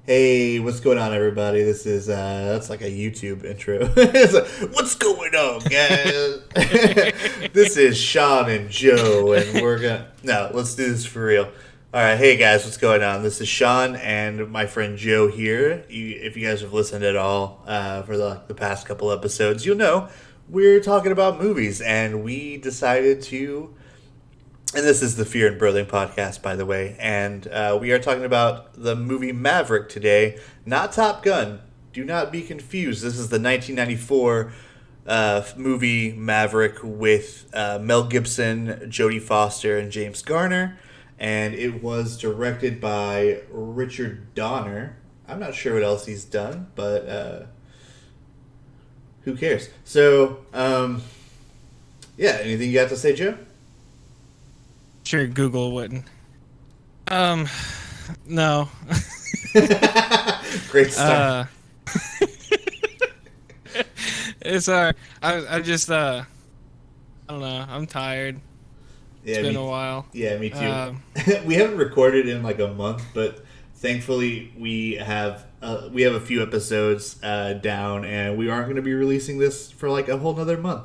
Hey, what's going on, everybody? This is that's like a YouTube intro. It's like, what's going on, guys? This is Shawn and Joe, and we're gonna no, let's do this for real. All right, hey guys, what's going on? This is Shawn and my friend Joe here. If you guys have listened at all for the past couple episodes, you'll know we're talking about movies, and we decided to. And this is the Fear and Broathing podcast, by the way. And we are talking about the movie Maverick today, not Top Gun. Do not be confused. This is the 1994 movie Maverick with Mel Gibson, Jodie Foster, and James Garner. And it was directed by Richard Donner. I'm not sure what else he's done, but who cares? So, yeah, anything you got to say, Joe? Sure, Google wouldn't. No. Great start. It's I just I don't know. I'm tired. Yeah, It's been a while. Yeah, me too. We haven't recorded in like a month, but thankfully we have a few episodes down, and we aren't going to be releasing this for like a whole nother month.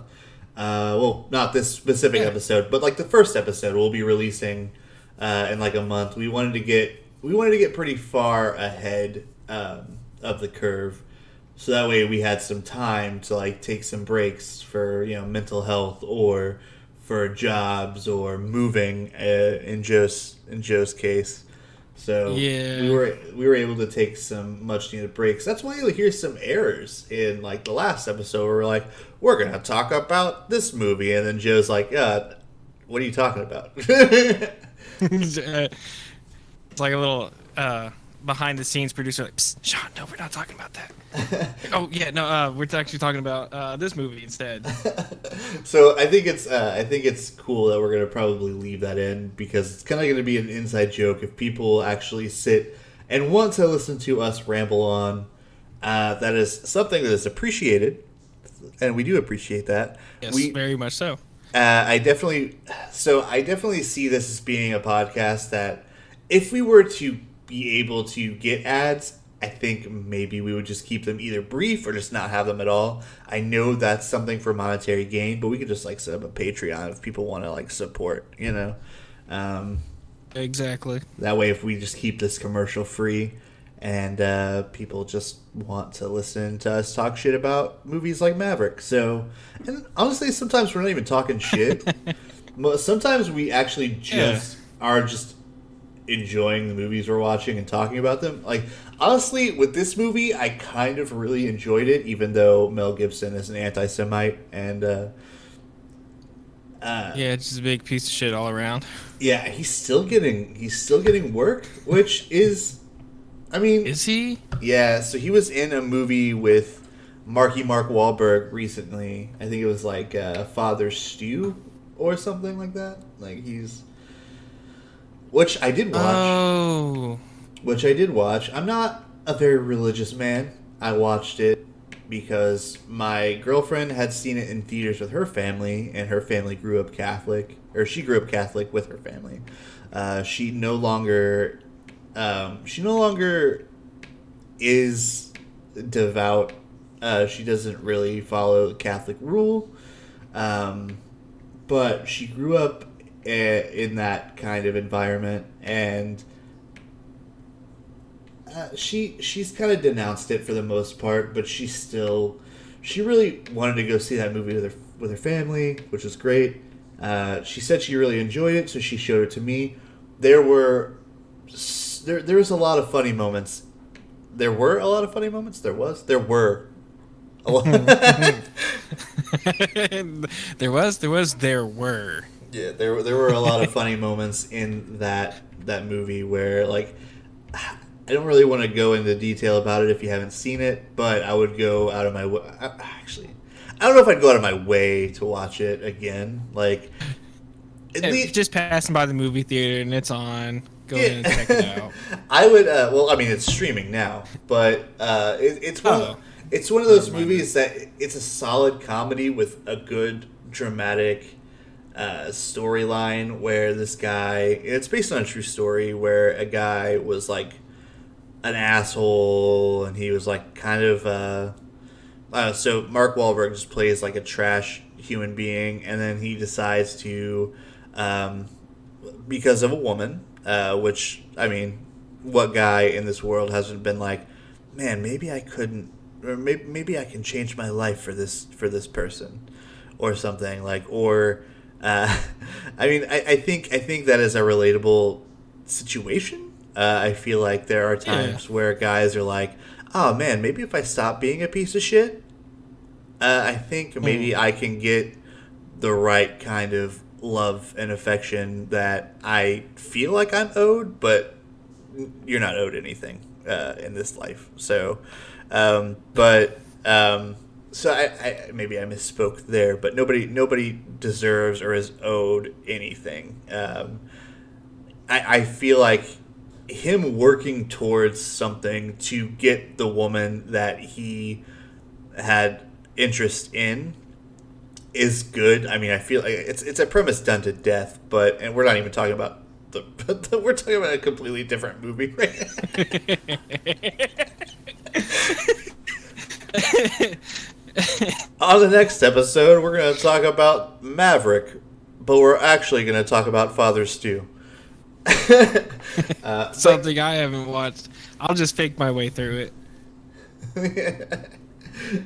Well, not this specific episode, but like the first episode we'll be releasing in like a month. We wanted to get pretty far ahead of the curve, so that way we had some time to like take some breaks for mental health or for jobs or moving in Joe's case. So yeah, we were able to take some much needed breaks. That's why you'll hear some errors in like the last episode where we're like, we're gonna talk about this movie, and then Joe's like, what are you talking about? it's like a little behind the scenes producer, like, psst, Shawn, no, we're not talking about that. Oh yeah, no, we're actually talking about this movie instead. So I think it's cool that we're gonna probably leave that in because it's kind of gonna be an inside joke if people actually sit and want to listen to us ramble on. That is something that is appreciated, and we do appreciate that. Yes, very much so. I definitely see this as being a podcast that if we were to be able to get ads, I think maybe we would just keep them either brief or just not have them at all. I know that's something for monetary gain, but we could just like set up a Patreon if people want to like support, Exactly. That way, if we just keep this commercial free and people just want to listen to us talk shit about movies like Maverick. So, and honestly, sometimes we're not even talking shit. Sometimes we actually just are just enjoying the movies we're watching and talking about them. Like, honestly, with this movie, I kind of really enjoyed it, even though Mel Gibson is an anti-Semite and yeah, it's just a big piece of shit all around. yeah, he's still getting work, which is, I mean, Is he? Yeah, so he was in a movie with Mark Wahlberg recently. I think it was like Father Stew or something like that. Like which I did watch. Oh. Which I did watch. I'm not a very religious man. I watched it because my girlfriend had seen it in theaters with her family, and her family grew up Catholic, or she grew up Catholic with her family. She no longer is devout. She doesn't really follow Catholic rule, but she grew up in that kind of environment, and she's kind of denounced it for the most part, but she really wanted to go see that movie with her family, which was great. She said she really enjoyed it, so she showed it to me. There was a lot of funny moments. There were a lot of funny moments. There were a lot. There were. Yeah, there were a lot of funny moments in that movie where, like, I don't really want to go into detail about it if you haven't seen it, but I would go out of my way. Actually, I don't know if I'd go out of my way to watch it again. Like, Just passing by the movie theater and it's on. Go ahead and check it out. I would. Well, I mean, it's streaming now, but it's one of those movies that it's a solid comedy with a good dramatic storyline where this guy, it's based on a true story where a guy was like an asshole, and he was like kind of so Mark Wahlberg just plays like a trash human being, and then he decides to because of a woman, which I mean, what guy in this world hasn't been like, man, maybe I couldn't, or maybe I can change my life for this person, or something like, or I mean, I think that is a relatable situation. I feel like there are times where guys are like, oh man, maybe if I stop being a piece of shit, I think maybe I can get the right kind of love and affection that I feel like I'm owed, but you're not owed anything in this life. So, so I maybe I misspoke there, but nobody deserves or is owed anything. I feel like him working towards something to get the woman that he had interest in is good. I mean, I feel like it's a premise done to death, and we're not even talking about we're talking about a completely different movie right On the next episode, we're going to talk about Maverick, but we're actually going to talk about Father Stew. Something I haven't watched. I'll just fake my way through it.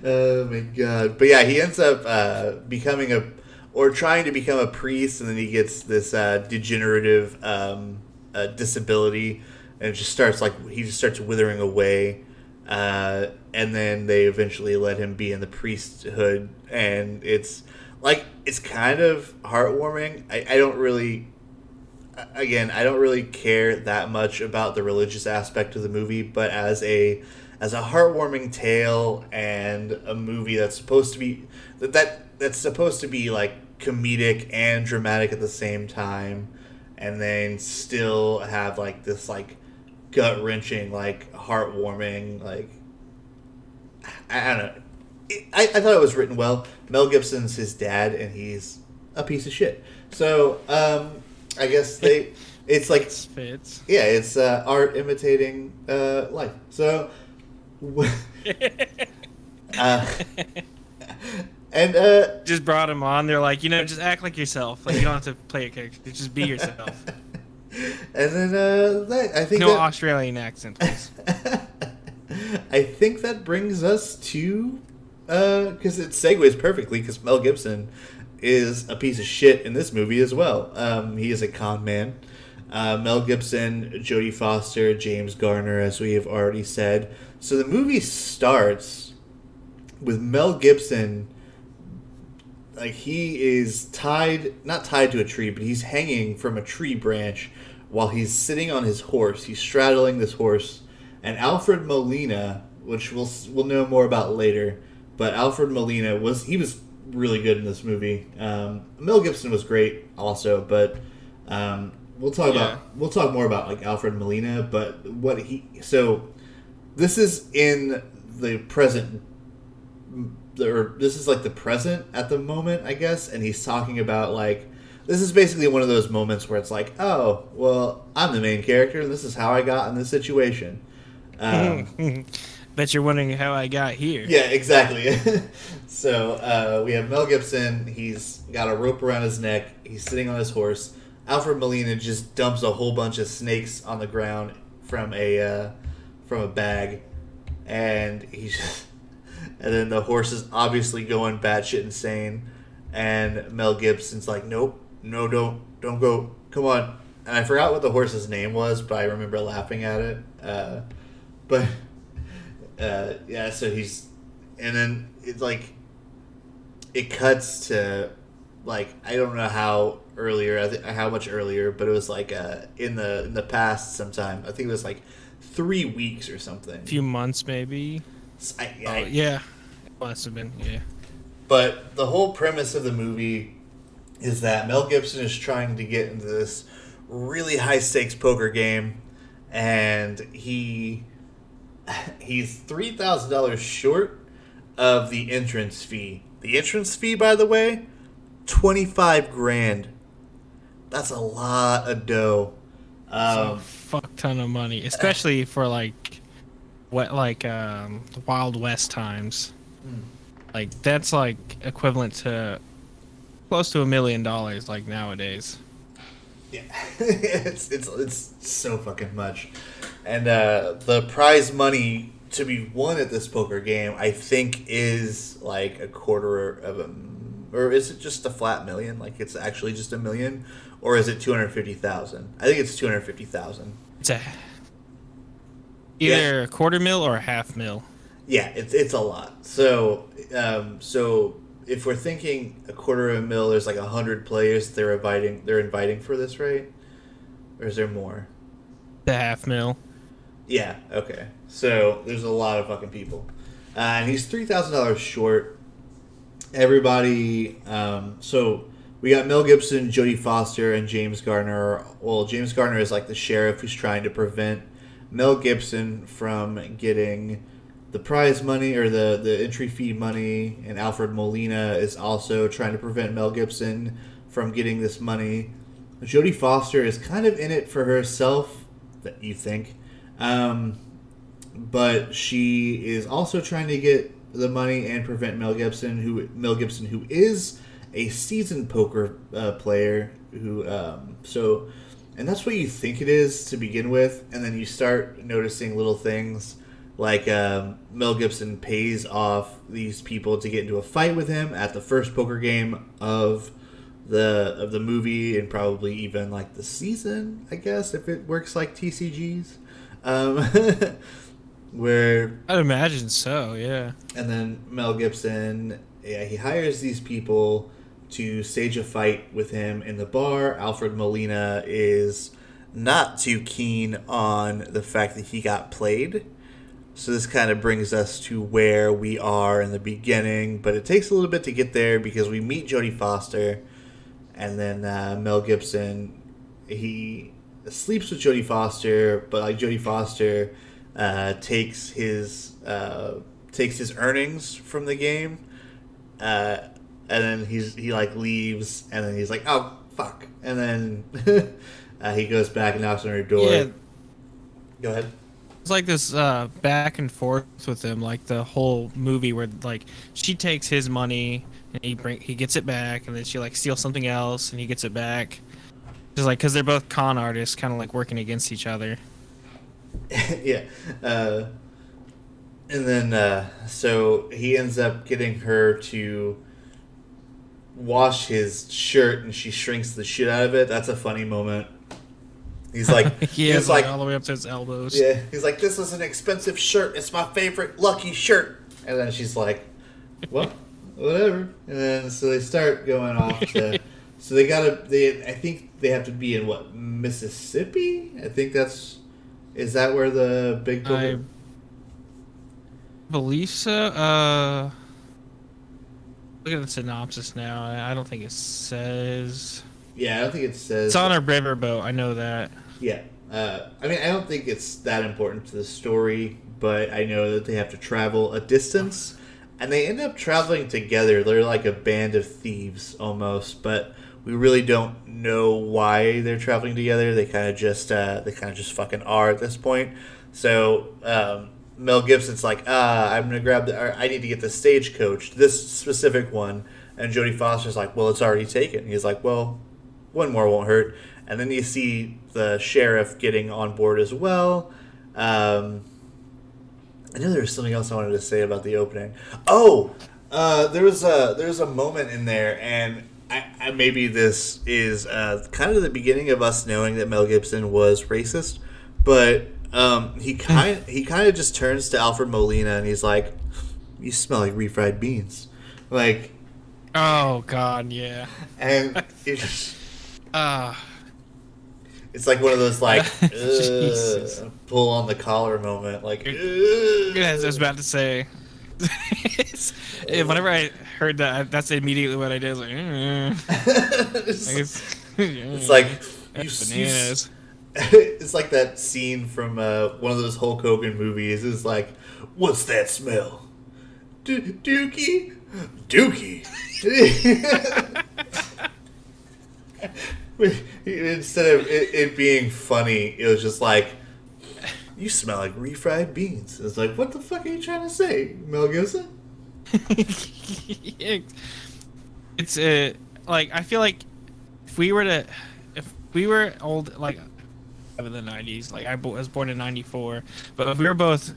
Oh my god! But yeah, he ends up trying to become a priest, and then he gets this degenerative disability, and it just starts withering away. And then they eventually let him be in the priesthood, and it's kind of heartwarming. I don't really care that much about the religious aspect of the movie, but as a heartwarming tale and a movie that's supposed to be that's supposed to be like comedic and dramatic at the same time, and then still have like this like gut wrenching, like heartwarming, like I don't know. I thought it was written well. Mel Gibson's his dad, and he's a piece of shit. So I guess it's like fits. Yeah, it's art imitating life. So and just brought him on. They're like, just act like yourself. Like, you don't have to play a character. Just be yourself. And then I think no Australian accent, please. I think that brings us to because it segues perfectly, because Mel Gibson is a piece of shit in this movie as well. He is a con man. Mel Gibson, Jodie Foster, James Garner, as we have already said. So the movie starts with Mel Gibson, like he is not tied to a tree, but he's hanging from a tree branch while he's sitting on his horse. He's straddling this horse, and Alfred Molina, which we'll know more about later, but Alfred Molina was really good in this movie. Mel Gibson was great also, but we'll talk more about like Alfred Molina. But this is in the present, or this is like the present at the moment, I guess, and he's talking about like, this is basically one of those moments where it's like, oh, well, I'm the main character, and this is how I got in this situation. Bet you're wondering how I got here. Yeah, exactly. So we have Mel Gibson. He's got a rope around his neck. He's sitting on his horse. Alfred Molina just dumps a whole bunch of snakes on the ground from a bag, and and then the horse is obviously going batshit insane, and Mel Gibson's like, nope, no, don't go, come on. And I forgot what the horse's name was, but I remember laughing at it. So he's, and then it's like, it cuts to, like, I don't know how much earlier, but it was like in the past sometime. I think it was like 3 weeks or something. A few months maybe. Yeah, it must have been, yeah. But the whole premise of the movie is that Mel Gibson is trying to get into this really high stakes poker game, and he's $3,000 short of the entrance fee. The entrance fee, by the way, $25,000. That's a lot of dough. That's a fuck ton of money, especially for like what like the Wild West times. Mm. Like that's like equivalent to close to $1 million like nowadays. Yeah, it's so fucking much, and the prize money to be won at this poker game, I think, is like a quarter of a, or is it just a flat million? Like it's actually just $1 million, or is it 250,000? I think it's 250,000. It's either a quarter mil or a half mil. Yeah, it's a lot. So if we're thinking a quarter of a mil, there's like 100 players they're inviting for this, right? Or is there more? The half mil. Yeah. Okay. So there's a lot of fucking people, and he's $3,000 short. Everybody. So we got Mel Gibson, Jodie Foster, and James Garner. Well, James Garner is like the sheriff who's trying to prevent Mel Gibson from getting the prize money or the entry fee money, and Alfred Molina is also trying to prevent Mel Gibson from getting this money. Jodie Foster is kind of in it for herself, that you think, but she is also trying to get the money and prevent Mel Gibson, who is a seasoned poker player. And that's what you think it is to begin with, and then you start noticing little things. Like Mel Gibson pays off these people to get into a fight with him at the first poker game of the movie, and probably even like the season, I guess, if it works like TCGs. Where I'd imagine so, yeah. And then Mel Gibson, he hires these people to stage a fight with him in the bar. Alfred Molina is not too keen on the fact that he got played. So this kind of brings us to where we are in the beginning, but it takes a little bit to get there because we meet Jodie Foster, and then Mel Gibson, he sleeps with Jodie Foster, but like Jodie Foster takes his earnings from the game, and then he like leaves, and then he's like, oh fuck, and then he goes back and knocks on her door. Yeah. Go ahead. It's like this back and forth with him, like the whole movie, where like she takes his money and he gets it back, and then she like steals something else and he gets it back. Just like because they're both con artists, kind of like working against each other. Yeah, and then so he ends up getting her to wash his shirt, and she shrinks the shit out of it. That's a funny moment. He's like, he's like all the way up to his elbows. Yeah, he's like, this is an expensive shirt. It's my favorite lucky shirt. And then she's like, what? Whatever. And then so they start going off to. So I think they have to be in what, Mississippi? I think is that where the big poker? I believe so. Look at the synopsis now. I don't think it says. Yeah, I don't think it says. It's on a riverboat. I know that. Yeah. I mean, I don't think it's that important to the story, but I know that they have to travel a distance, and they end up traveling together. They're like a band of thieves almost, but we really don't know why they're traveling together. They kind of just fucking are at this point. So Mel Gibson's like, I'm gonna grab I need to get the stagecoach, this specific one, and Jodie Foster's like, well, it's already taken. He's like, well, one more won't hurt. And then you see the sheriff getting on board as well. I know there was something else I wanted to say about the opening. Oh, there was a moment in there, and I maybe this is kind of the beginning of us knowing that Mel Gibson was racist, but he kind of just turns to Alfred Molina and he's like, "You smell like refried beans," like. Oh God, yeah. And it's it's like one of those like pull on the collar moment, like. Yeah, I was about to say. Whenever I heard that, that's immediately what I did. I was like, it's like bananas. It's like that scene from one of those Hulk Hogan movies. It's like, what's that smell? Dookie. Instead of it being funny, it was just like, you smell like refried beans. It's like, what the fuck are you trying to say, Mel Gibson? It's like I feel like if we were old, like in the 90s, like was born in 94, but if we were both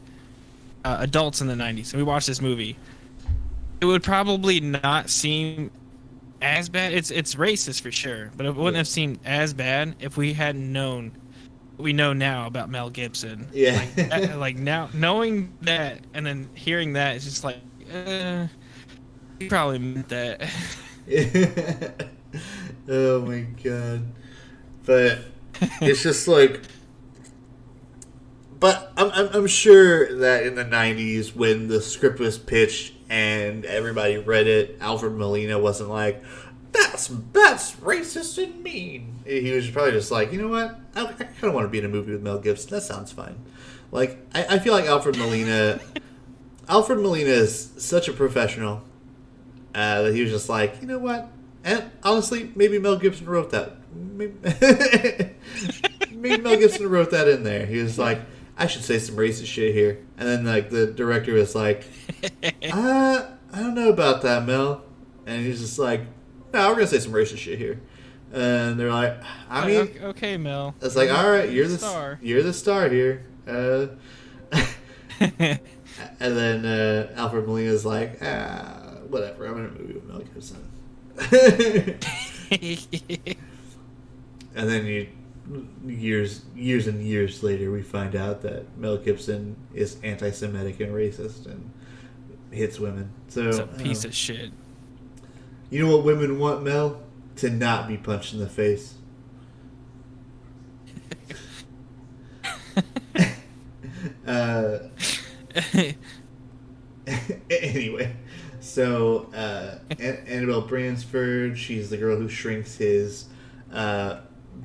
adults in the 90s and we watched this movie, it would probably not seem as bad. It's racist for sure, but it wouldn't have seemed as bad if we hadn't known what we know now about Mel Gibson. Yeah. Like now knowing that and then hearing that, it's just like he probably meant that. Oh my god. But it's just like, but I'm sure that in the 90s when the script was pitched and everybody read it, Alfred Molina wasn't like, that's racist and mean. He was probably just like, you know what, I kind of want to be in a movie with Mel Gibson. That sounds fine. Like, I feel like Alfred Molina is such a professional that he was just like, you know what, and honestly, maybe Mel Gibson wrote that. Maybe Mel Gibson wrote that in there. He was like, I should say some racist shit here. And then like the director was like, I don't know about that, Mel. And he's just like, no, we're gonna say some racist shit here. And they're like, I mean, okay, Mel. It's like, all right, you're the star. You're the star here. And then Alfred Molina's like, whatever. I'm in a movie with Mel Gibson. And then years and years later, we find out that Mel Gibson is anti-Semitic and racist and hits women. So it's a piece of shit. You know what women want, Mel? To not be punched in the face. Anyway, so Annabelle Bransford, she's the girl who shrinks his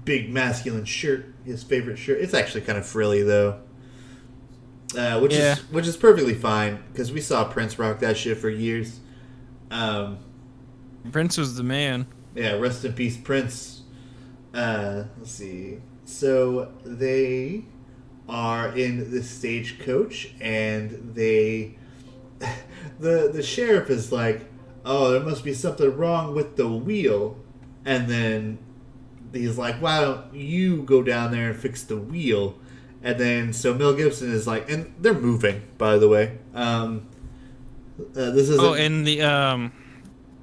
big masculine shirt, his favorite shirt. It's actually kind of frilly though, which is perfectly fine because we saw Prince rock that shit for years. Prince was the man. Yeah, rest in peace, Prince. Let's see. So they are in the stagecoach, and the sheriff is like, "Oh, there must be something wrong with the wheel," and then he's like, "Why don't you go down there and fix the wheel?" And then so Mel Gibson is like, and they're moving, by the way. This is and the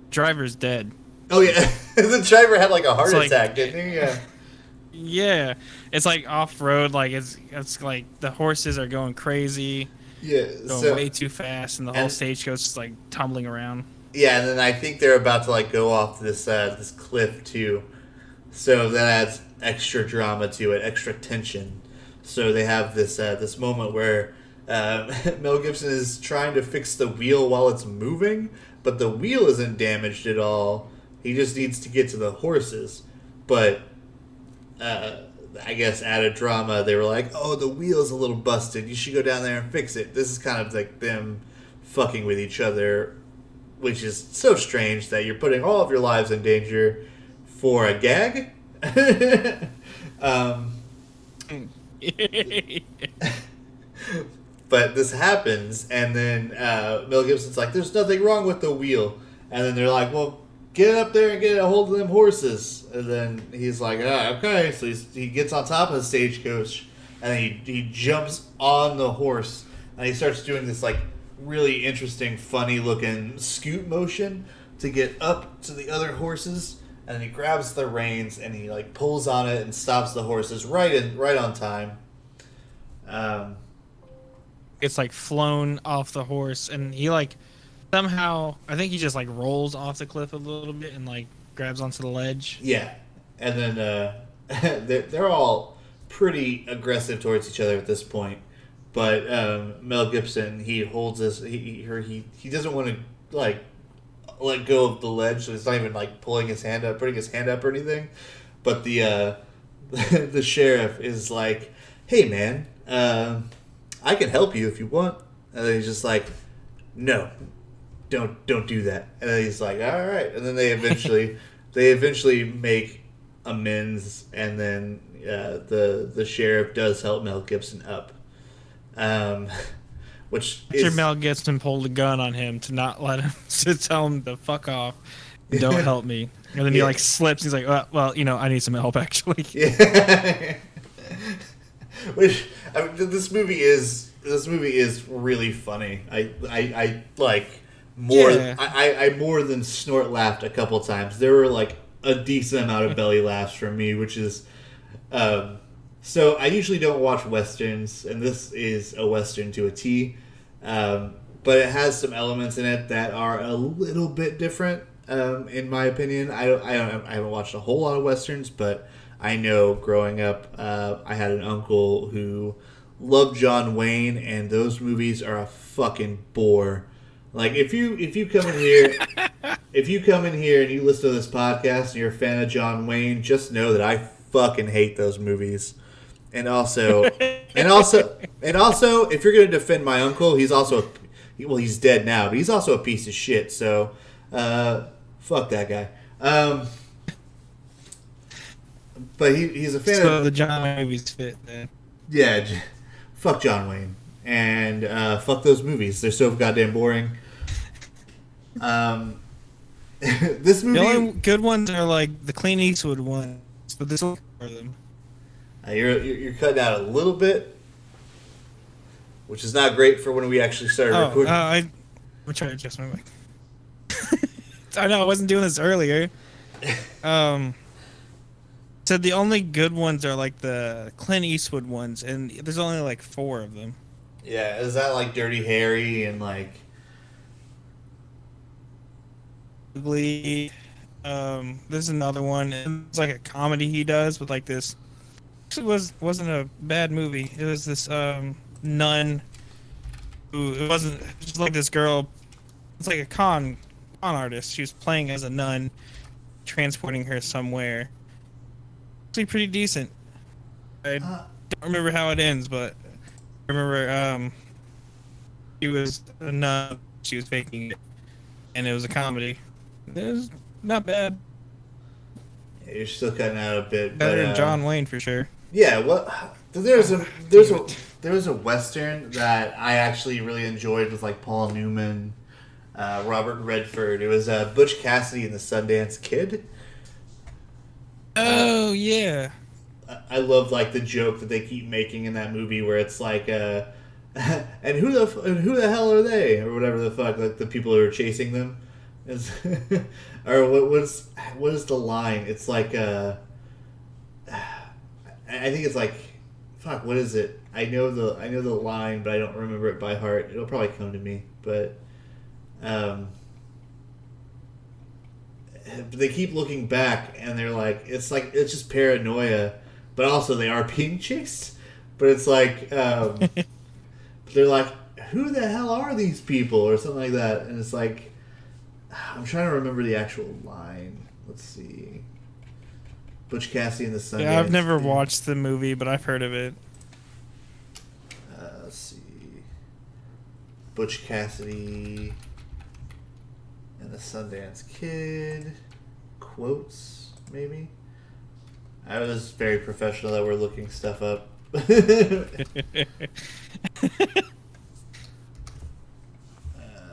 driver's dead. Oh yeah, the driver had like a heart attack, didn't he? Yeah. Yeah, it's like off road. Like it's like the horses are going crazy. Yeah, going way too fast, and the whole stagecoach is like tumbling around. Yeah, and then I think they're about to like go off this this cliff too, so that adds extra drama to it, extra tension. So they have this this moment where Mel Gibson is trying to fix the wheel while it's moving, but the wheel isn't damaged at all. He just needs to get to the horses. But I guess added drama, they were like, oh, the wheel's a little busted. You should go down there and fix it. This is kind of like them fucking with each other, which is so strange that you're putting all of your lives in danger for a gag. But this happens, and then Mel Gibson's like, there's nothing wrong with the wheel. And then they're like, well, get up there and get a hold of them horses. And then he's like, okay. So he gets on top of the stagecoach, and he jumps on the horse, and he starts doing this like really interesting, funny looking scoot motion to get up to the other horses. And he grabs the reins and he like pulls on it and stops the horses right on time. It's like flown off the horse, and he like somehow, I think he just like rolls off the cliff a little bit and like grabs onto the ledge. Yeah, and then they're all pretty aggressive towards each other at this point. But Mel Gibson, he holds this. He doesn't want to like let go of the ledge, so he's not even like putting his hand up or anything. But the the sheriff is like, "Hey man, I can help you if you want." And then he's just like, "No, don't do that." And then he's like, "All right." And then they eventually make amends, and then the sheriff does help Mel Gibson up. um, which After is Mel Gibson pulled a gun on him to not let him to tell him to fuck off and don't help me, and then he Yeah. like slips. He's like, well, I need some help actually. yeah. Which I mean, this movie is really funny. I like more. Yeah. I more than snort laughed a couple times. There were like a decent amount of belly laughs from me, which is. So I usually don't watch westerns, and this is a western to a T. But it has some elements in it that are a little bit different, in my opinion. I haven't watched a whole lot of westerns, but I know growing up, I had an uncle who loved John Wayne, and those movies are a fucking bore. Like if you come in here, if you come in here and you listen to this podcast and you're a fan of John Wayne, just know that I fucking hate those movies. And also, if you're gonna defend my uncle, he's also he's dead now, but he's also a piece of shit. So, fuck that guy. But he's a fan So of the John Wayne movies fit then. yeah. Fuck John Wayne and fuck those movies. They're so goddamn boring. This movie. The only good ones are like the Clint Eastwood ones, but this will for them. You're cutting out a little bit, which is not great for when we actually started recording. I'm trying to adjust my mic. I know I wasn't doing this earlier. So the only good ones are like the Clint Eastwood ones, and there's only like 4 of them. Yeah, is that like Dirty Harry and like Ugly. There's another one. It's like a comedy he does with like this. Actually, wasn't a bad movie. It was this nun. Who it wasn't just like this girl. It's like a con artist. She was playing as a nun, transporting her somewhere. Actually, pretty decent. I don't remember how it ends, but I remember she was a nun. She was faking it, and it was a comedy. It was not bad. you're still cutting out a bit. Better than John Wayne for sure. Yeah, well, there's a western that I actually really enjoyed with like Paul Newman, Robert Redford. It was Butch Cassidy and the Sundance Kid. Oh yeah. I love like the joke that they keep making in that movie where it's like, and who the hell are they or whatever the fuck, like the people who are chasing them, or what is the line? It's like I think it's like, fuck, what is it? I know the line, but I don't remember it by heart. It'll probably come to me, but they keep looking back and they're like, it's just paranoia, but also they are being chased. But it's like, they're like, who the hell are these people or something like that? And it's like, I'm trying to remember the actual line. Let's see. Butch Cassidy and the Sundance. Yeah, I've never watched the movie, but I've heard of it. Let's see. Butch Cassidy and the Sundance Kid. Quotes, maybe? I was very professional that we're looking stuff up. I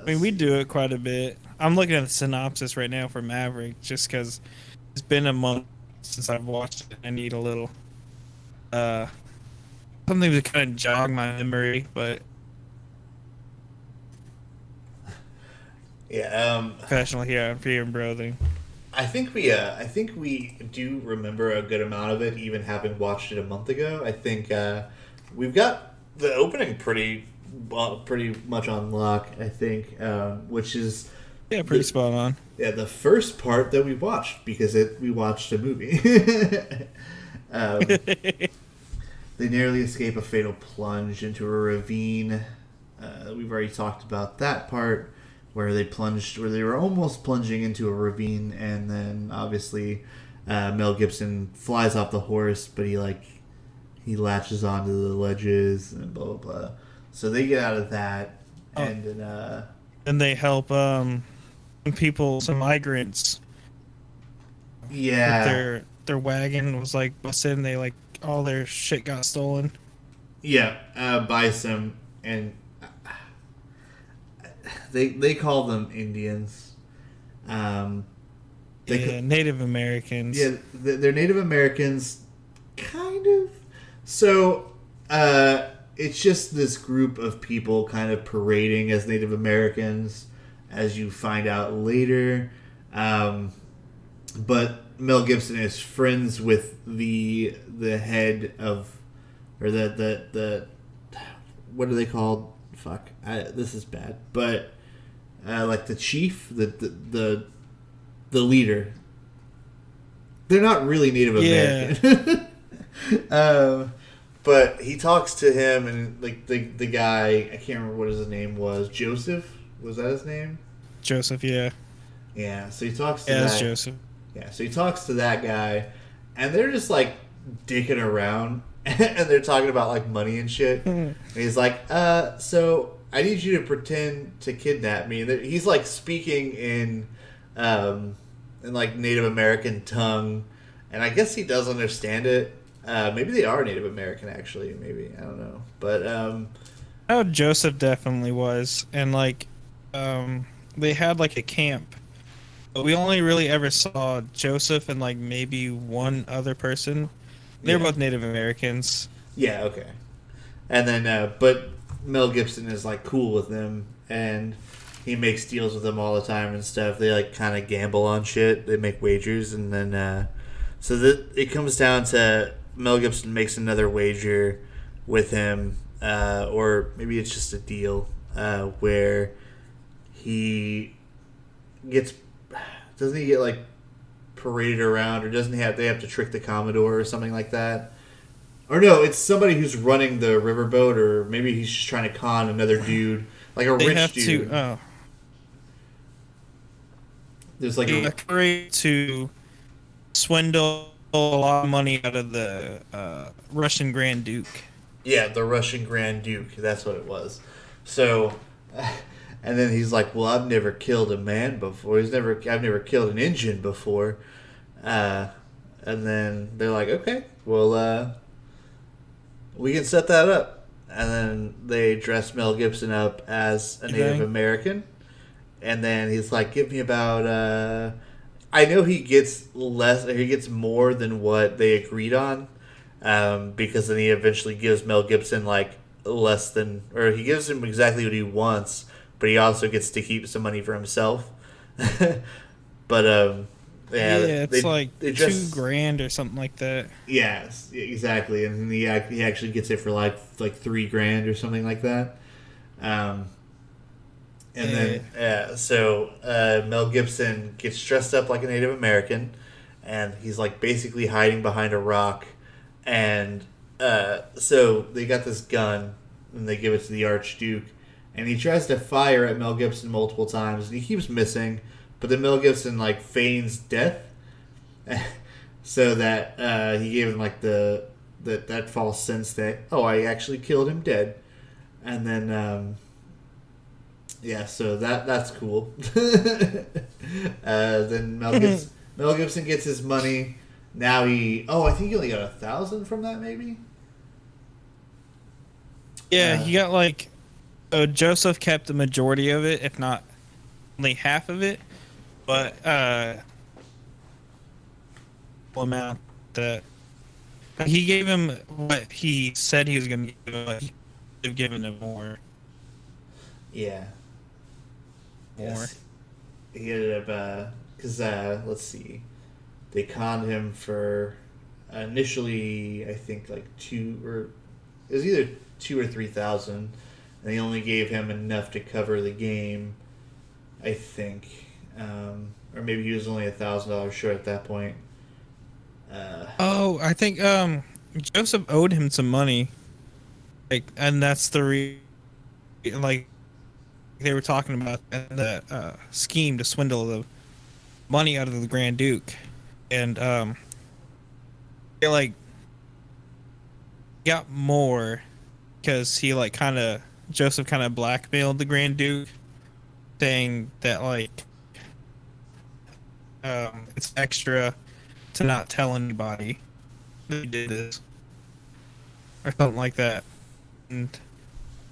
mean, we do it quite a bit. I'm looking at the synopsis right now for Maverick just because it's been a month since I've watched it. I need a little something to kind of jog my memory, but yeah, professional here and Broathing. I think we do remember a good amount of it, even having watched it a month ago. I think we've got the opening pretty much on lock. I think, which is pretty spot on. Yeah, the first part that we watched because we watched a movie. They narrowly escape a fatal plunge into a ravine. We've already talked about that part where they were almost plunging into a ravine, and then obviously Mel Gibson flies off the horse, but he latches onto the ledges and blah blah blah. So they get out of that, and they help some migrants. Yeah, their wagon was like busted, and they all their shit got stolen. Yeah, buy some, and they call them Indians. Um, Yeah, Native Americans. yeah, they're Native Americans, kind of. So, it's just this group of people kind of parading as Native Americans, as you find out later. But Mel Gibson is friends with the head of, or the what are they called? Fuck, this is bad. But like the chief, the leader. They're not really Native American. But he talks to him, and like the guy, I can't remember what his name was. Joseph, was that his name? Joseph, yeah. Yeah. So he talks to It's that. Joseph. Yeah. So he talks to that guy, and they're just like dicking around, and they're talking about like money and shit. And he's like, so I need you to pretend to kidnap me. And he's like speaking in like Native American tongue, and I guess he does understand it. Maybe they are Native American, actually. Maybe, I don't know, but Oh, Joseph definitely was, and like, they had like a camp, but we only really ever saw Joseph and like maybe one other person. They're yeah. both Native Americans. Yeah, okay. And then, but Mel Gibson is like cool with them, and he makes deals with them all the time and stuff. They like kind of gamble on shit. They make wagers, and then so it comes down to Mel Gibson makes another wager with him, or maybe it's just a deal where he gets, doesn't he get like paraded around, or doesn't they have to trick the Commodore or something like that? Or no, it's somebody who's running the riverboat, or maybe he's just trying to con another dude, like a They rich have dude. There's like to swindle a lot of money out of the Russian Grand Duke. yeah, the Russian Grand Duke. That's what it was. So, and then he's like, "Well, I've never killed a man before. I've never killed an engine before." And then they're like, "Okay, well, we can set that up." And then they dress Mel Gibson up as a Native American. And then he's like, "Give me about." I know he gets less. He gets more than what they agreed on, because then he eventually gives Mel Gibson like less than, or he gives him exactly what he wants, but he also gets to keep some money for himself. But yeah, it's like they just, $2,000 or something like that. yes, exactly, and then he actually gets it for like $3,000 or something like that. And then, so Mel Gibson gets dressed up like a Native American, and he's like basically hiding behind a rock. And so they got this gun, and they give it to the Archduke, and he tries to fire at Mel Gibson multiple times, and he keeps missing. But then Mel Gibson like feigns death, so that he gave him like that false sense that, oh, I actually killed him dead, and then. Yeah, so that's cool. Then Mel Gibson gets his money. Now I think he only got 1,000 from that, maybe. Yeah, he got like. Joseph kept the majority of it, if not only half of it, but amount that he gave him what he said he was going to give him. But he could have given him more. Yeah. More. Yes. He ended up because let's see, they conned him for initially I think like it was either 2,000 or 3,000, and they only gave him enough to cover the game, I think, or maybe he was only $1,000 short at that point. I think Joseph owed him some money, like, and that's the like. They were talking about the scheme to swindle the money out of the Grand Duke, and they like got more because he like Joseph kind of blackmailed the Grand Duke, saying that like it's extra to not tell anybody that he did this or something like that.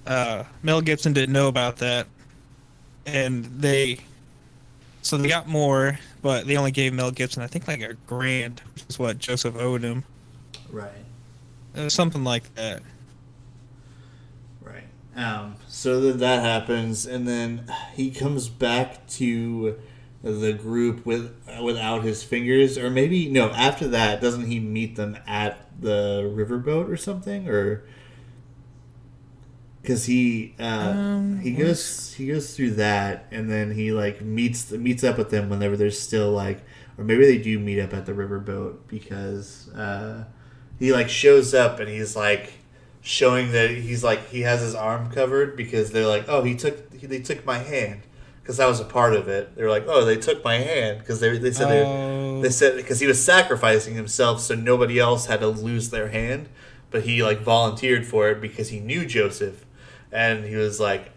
Mel Gibson didn't know about that, and they got more, but they only gave Mel Gibson, I think, like $1,000, which is what Joseph owed him. Right. Something like that. Right. So then that happens, and then he comes back to the group without his fingers, or maybe no. After that, doesn't he meet them at the riverboat or something, or because he goes through that, and then he like meets up with them whenever there's still like, or maybe they do meet up at the riverboat because he like shows up and he's like showing that he's like he has his arm covered because they're like, oh, they took my hand because that was a part of it. They're like, oh, they took my hand because they said because he was sacrificing himself so nobody else had to lose their hand, but he like volunteered for it because he knew Joseph, and he was like,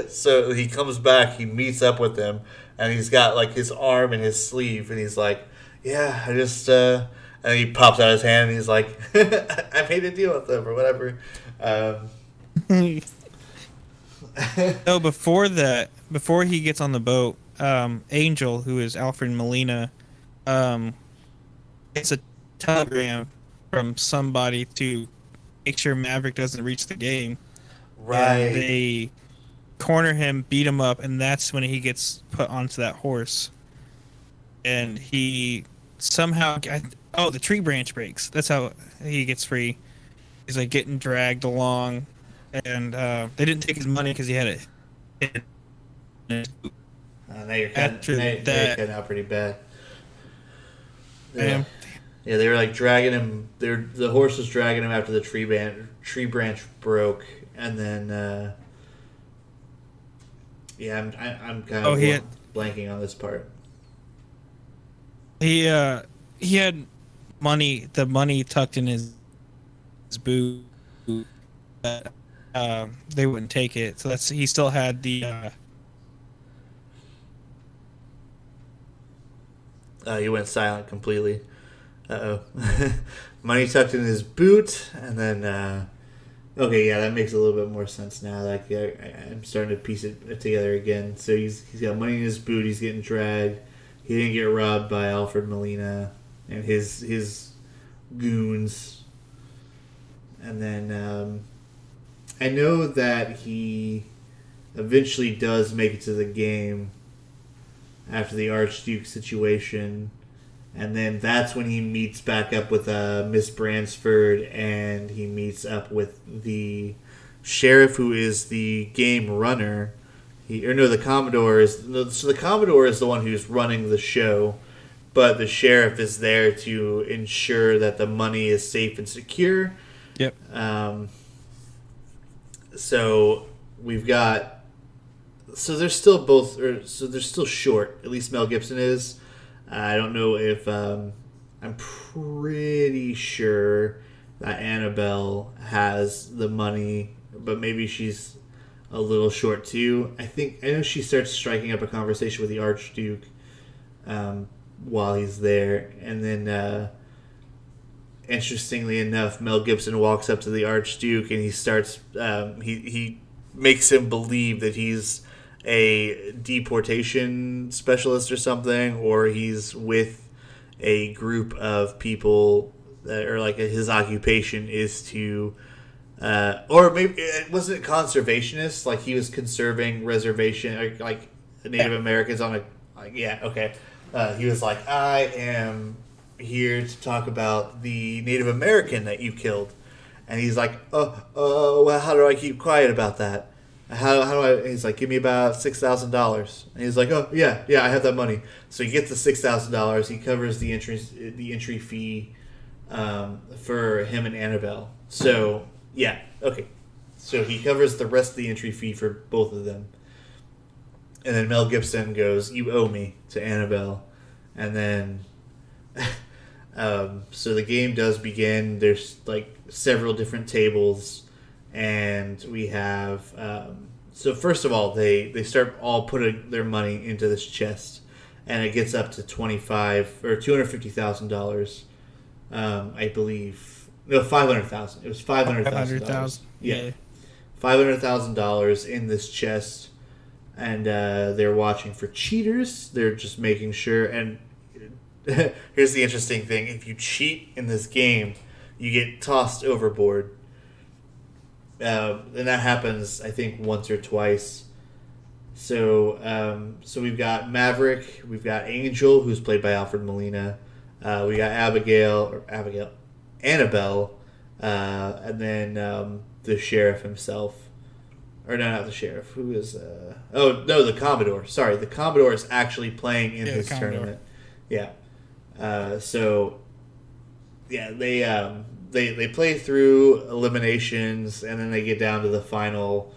so he comes back, he meets up with them, and he's got like his arm in his sleeve, and he's like, yeah, I just and he pops out his hand and he's like, I made a deal with them or whatever. No, before he gets on the boat, Angel, who is Alfred Molina, gets a telegram from somebody to make sure Maverick doesn't reach the game. Right. And they corner him, beat him up, and that's when he gets put onto that horse. And he somehow... the tree branch breaks. That's how he gets free. He's like getting dragged along, and they didn't take his money because he had it. Now you're cutting out pretty bad. Yeah. Yeah, they were like dragging him. The horse was dragging him after the tree branch broke, and then I'm kind of blanking on this part. He had money, the money tucked in his boot. But, they wouldn't take it, so he still had the. He went silent completely. Money tucked in his boot, and then okay, yeah, that makes a little bit more sense now. Like I'm starting to piece it together again. So he's got money in his boot. He's getting dragged. He didn't get robbed by Alfred Molina and his goons. And then I know that he eventually does make it to the game after the Archduke situation. And then that's when he meets back up with Miss Bransford, and he meets up with the sheriff, who is the game runner. The Commodore is the one who's running the show, but the sheriff is there to ensure that the money is safe and secure. Yep. So we've got. So they're still they're still short. At least Mel Gibson is. I don't know if I'm pretty sure that Annabelle has the money, but maybe she's a little short too. I know she starts striking up a conversation with the Archduke while he's there, and then interestingly enough, Mel Gibson walks up to the Archduke and he starts he makes him believe that he's a deportation specialist or something, or he's with a group of people that are like his occupation is to or maybe it wasn't conservationist, like he was conserving reservation like Native Americans on he was like, I am here to talk about the Native American that you killed, and he's like, well, how do I keep quiet about that? How do I? He's like, give me about $6,000. And he's like, oh yeah, I have that money. So he gets the $6,000. He covers the entry fee for him and Annabelle. So yeah, okay. So he covers the rest of the entry fee for both of them. And then Mel Gibson goes, you owe me, to Annabelle. And then so the game does begin. There's like several different tables. And we have so first of all they start all putting their money into this chest, and it gets up to $250,000, I believe. No, 500,000. It was $500,000. 500,000. Yeah. $500,000 in this chest, and they're watching for cheaters. They're just making sure. And here's the interesting thing: if you cheat in this game, you get tossed overboard. And that happens, I think, once or twice. So we've got Maverick, we've got Angel, who's played by Alfred Molina. We got Annabelle, and then the sheriff himself. Or no, not the sheriff. Who is... oh, no, the Commodore. Sorry, the Commodore is actually playing in this tournament. Yeah. They play through eliminations, and then they get down to the final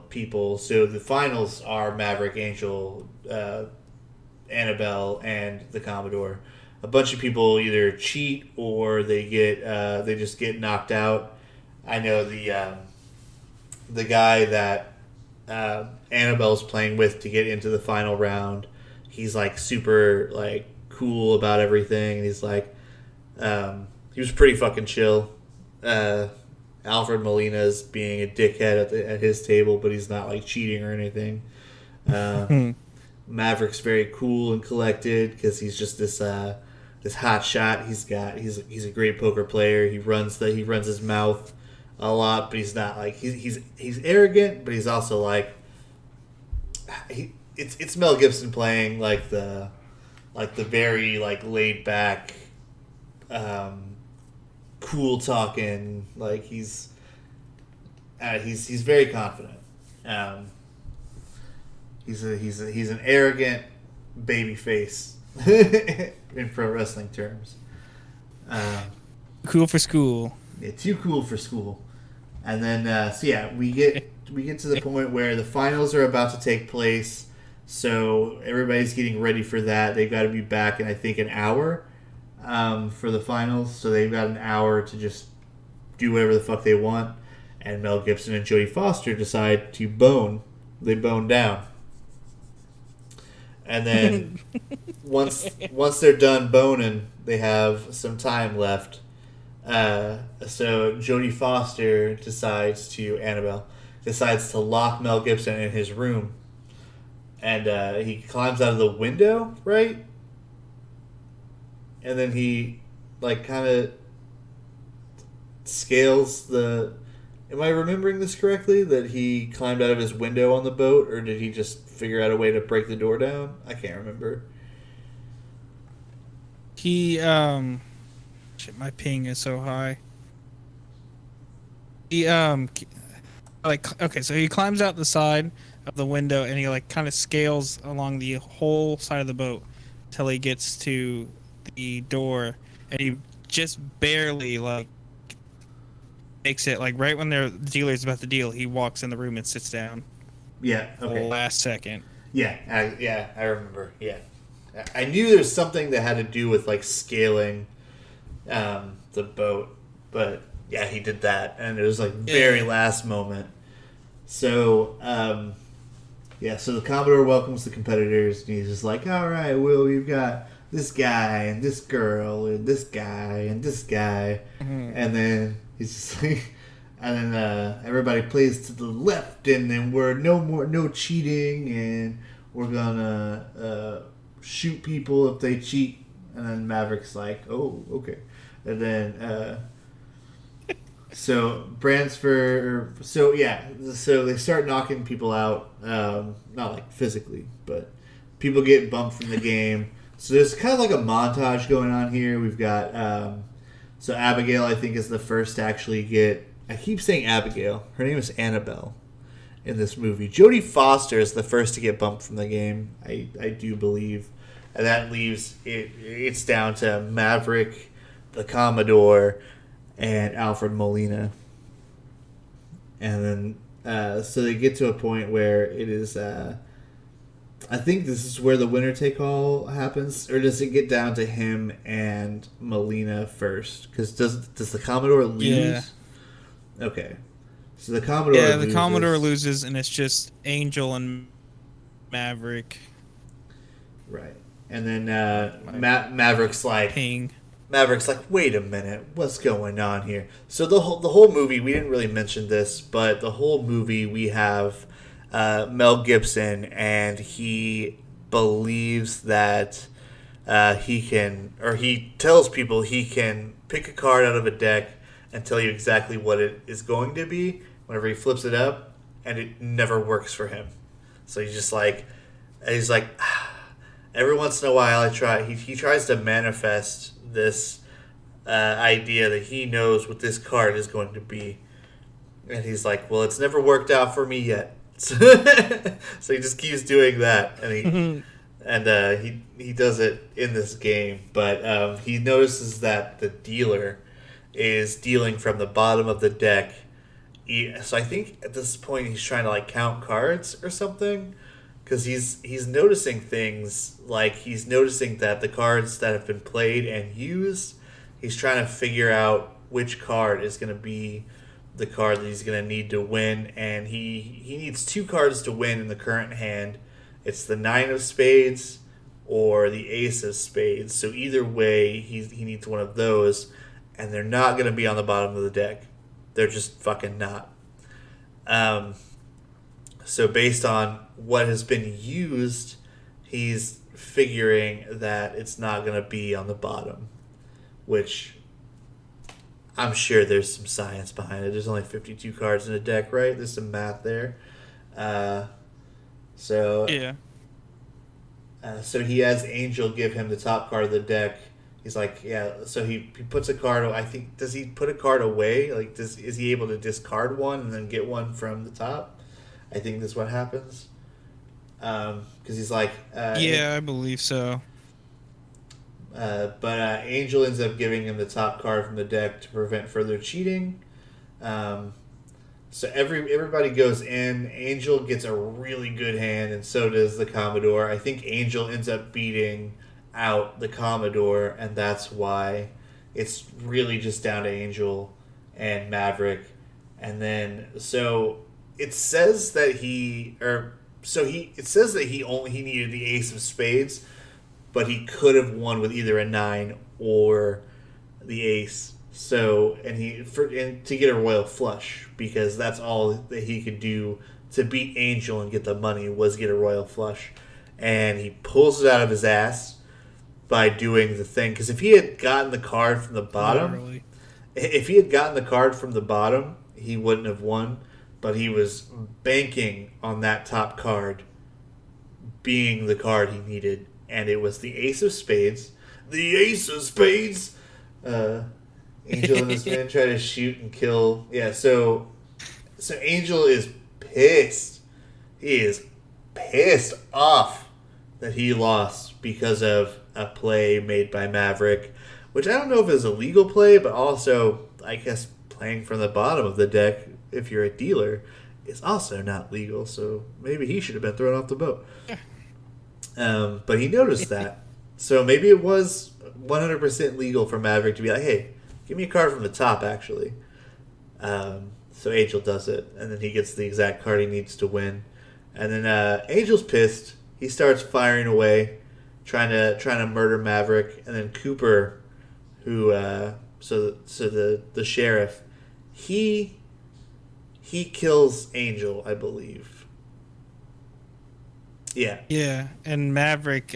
people. So the finals are Maverick, Angel, Annabelle, and the Commodore. A bunch of people either cheat or they just get knocked out. I know the guy that Annabelle's playing with to get into the final round. He's like super like cool about everything, and he's like he was pretty fucking chill. Alfred Molina's being a dickhead at his table, but he's not like cheating or anything. Maverick's very cool and collected because he's just this hot shot. He's a great poker player. He runs his mouth a lot, but he's not like he's arrogant, but he's also like it's Mel Gibson playing like the very like laid back, cool talking, like he's very confident. He's an arrogant baby face in pro wrestling terms. Cool for school. Yeah, too cool for school. And then we get to the point where the finals are about to take place. So everybody's getting ready for that. They've got to be back in I think an hour for the finals. So they've got an hour to just do whatever the fuck they want. And Mel Gibson and Jodie Foster decide to bone. They bone down. And then once they're done boning, they have some time left. So Jodie Foster decides to lock Mel Gibson in his room. And he climbs out of the window, right? And then he, like, kind of scales the... Am I remembering this correctly? That he climbed out of his window on the boat? Or did he just figure out a way to break the door down? I can't remember. He, Shit, my ping is so high. He, okay, so he climbs out the side of the window and he, like, kind of scales along the whole side of the boat till he gets to the door, and he just barely, like, makes it, like, right when the dealer's about to deal, he walks in the room and sits down. Yeah, okay. The last second. Yeah, I remember, yeah. I knew there was something that had to do with, like, scaling the boat, but, yeah, he did that, and it was, like, very last moment. So, so the Commodore welcomes the competitors, and he's just like, all right, well, we've got this guy, and this girl, and this guy, and this guy, and then he's just like, and then everybody plays to the left, and then we're no cheating, and we're gonna shoot people if they cheat. And then Maverick's like, oh, okay. And then so they start knocking people out, not like physically, but people get bumped from the game. So there's kind of like a montage going on here. We've got so Abigail, I think, is the first to actually get... I keep saying Abigail. Her name is Annabelle in this movie. Jodie Foster is the first to get bumped from the game, I do believe. And that leaves... It's down to Maverick, the Commodore, and Alfred Molina. And then... so they get to a point where it is... I think this is where the winner-take-all happens. Or does it get down to him and Molina first? Because does the Commodore lose? Yeah. Okay. So the Commodore loses. Yeah, the Commodore loses, and it's just Angel and Maverick. Right. And then Maverick's like... Ping. Maverick's like, wait a minute, what's going on here? So the whole movie, we didn't really mention this, but the whole movie we have Mel Gibson, and he believes that he tells people he can pick a card out of a deck and tell you exactly what it is going to be whenever he flips it up, and it never works for him. So he's like, every once in a while I try. He tries to manifest this idea that he knows what this card is going to be, and he's like, well, it's never worked out for me yet. So he just keeps doing that, and he does it in this game. But he notices that the dealer is dealing from the bottom of the deck. So I think at this point he's trying to like count cards or something, because he's noticing things, like he's noticing that the cards that have been played and used, he's trying to figure out which card is going to be the card that he's going to need to win, and he needs 2 cards to win in the current hand. It's the 9 of spades or the ace of spades. So either way, he needs one of those, and they're not going to be on the bottom of the deck. They're just fucking not. So based on what has been used, he's figuring that it's not going to be on the bottom, which I'm sure there's some science behind it. There's only 52 cards in a deck, right? There's some math there. So he has Angel give him the top card of the deck. He's like, yeah. So he puts a card. I think, does he put a card away? Like, is he able to discard one and then get one from the top? I think that's what happens. Because he's like, I believe so. But Angel ends up giving him the top card from the deck to prevent further cheating. So everybody goes in. Angel gets a really good hand, and so does the Commodore. I think Angel ends up beating out the Commodore, and that's why it's really just down to Angel and Maverick. And then so it says that he needed the ace of spades, but he could have won with either a 9 or the ace. So and to get a royal flush, because that's all that he could do to beat Angel and get the money was get a royal flush, and he pulls it out of his ass by doing the thing. Because if he had gotten the card from the bottom, he wouldn't have won. But he was banking on that top card being the card he needed, and it was the ace of spades. The ace of spades. Angel and this man try to shoot and kill. Yeah, so Angel is pissed. He is pissed off that he lost because of a play made by Maverick, which I don't know if it's a legal play, but also, I guess, playing from the bottom of the deck, if you're a dealer, is also not legal, so maybe he should have been thrown off the boat. But he noticed that. So maybe it was 100% legal for Maverick to be like, hey, give me a card from the top, actually. So Angel does it, and then he gets the exact card he needs to win. And then Angel's pissed. He starts firing away, trying to murder Maverick. And then Cooper, who so the sheriff, he kills Angel, I believe. Yeah. Yeah, and Maverick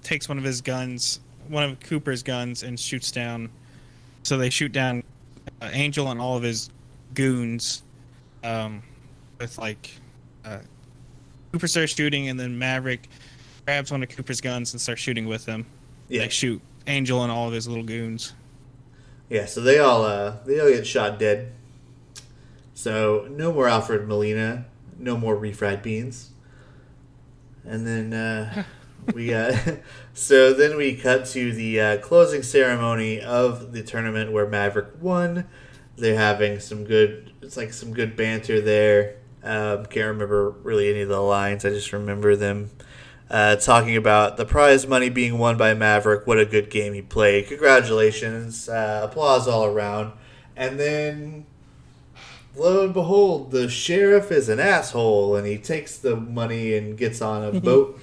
takes one of Cooper's guns, and shoots down. So they shoot down Angel and all of his goons. With Cooper starts shooting, and then Maverick grabs one of Cooper's guns and starts shooting with him. Yeah. They shoot Angel and all of his little goons. Yeah, so they all get shot dead. So no more Alfred Molina, no more refried beans. And then we cut to the closing ceremony of the tournament where Maverick won. They're having some good banter there. Can't remember really any of the lines. I just remember them talking about the prize money being won by Maverick. What a good game he played. Congratulations. Applause all around. And then, lo and behold, the sheriff is an asshole, and he takes the money and gets on a boat.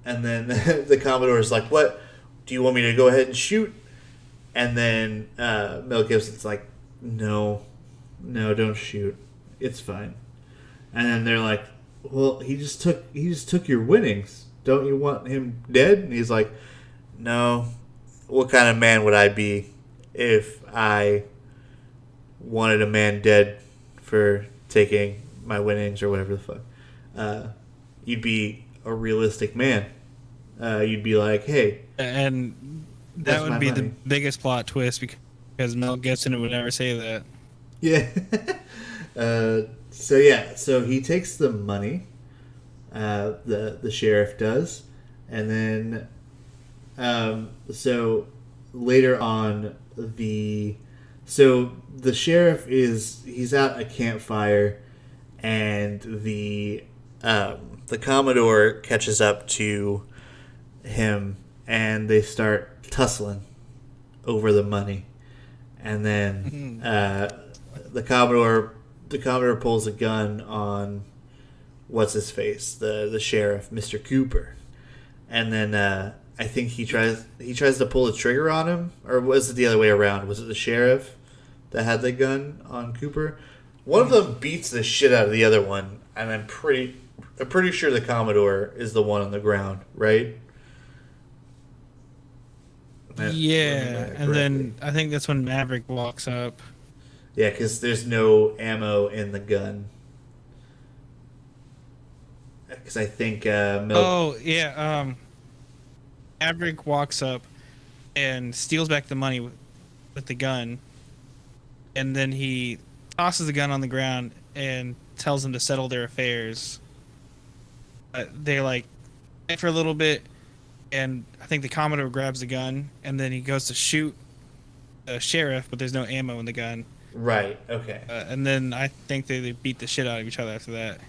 And then the Commodore's like, what? Do you want me to go ahead and shoot? And then Mel Gibson's like, no, don't shoot. It's fine. And then they're like, well, he just took your winnings. Don't you want him dead? And he's like, no. What kind of man would I be if I wanted a man dead for taking my winnings or whatever the fuck? You'd be a realistic man. You'd be like, hey. And that would be the biggest plot twist because Mel Gibson would never say that. Yeah. So he takes the money. The sheriff does, and then so later on the sheriff he's out at a campfire, and the Commodore catches up to him, and they start tussling over the money, and then the Commodore pulls a gun on what's his face, the sheriff, Mr. Cooper, and then I think he tries to pull the trigger on him, or was it the other way around? Was it the sheriff that had the gun on Cooper? One of them beats the shit out of the other one, and I'm pretty sure the Commodore is the one on the ground, right? Yeah, and then I think that's when Maverick walks up. Yeah, because there's no ammo in the gun. Because I think Maverick walks up and steals back the money with the gun, and then he tosses the gun on the ground and tells them to settle their affairs. They fight for a little bit, and I think the Commodore grabs the gun, and then he goes to shoot the sheriff, but there's no ammo in the gun. Right. Okay. And then I think they beat the shit out of each other after that.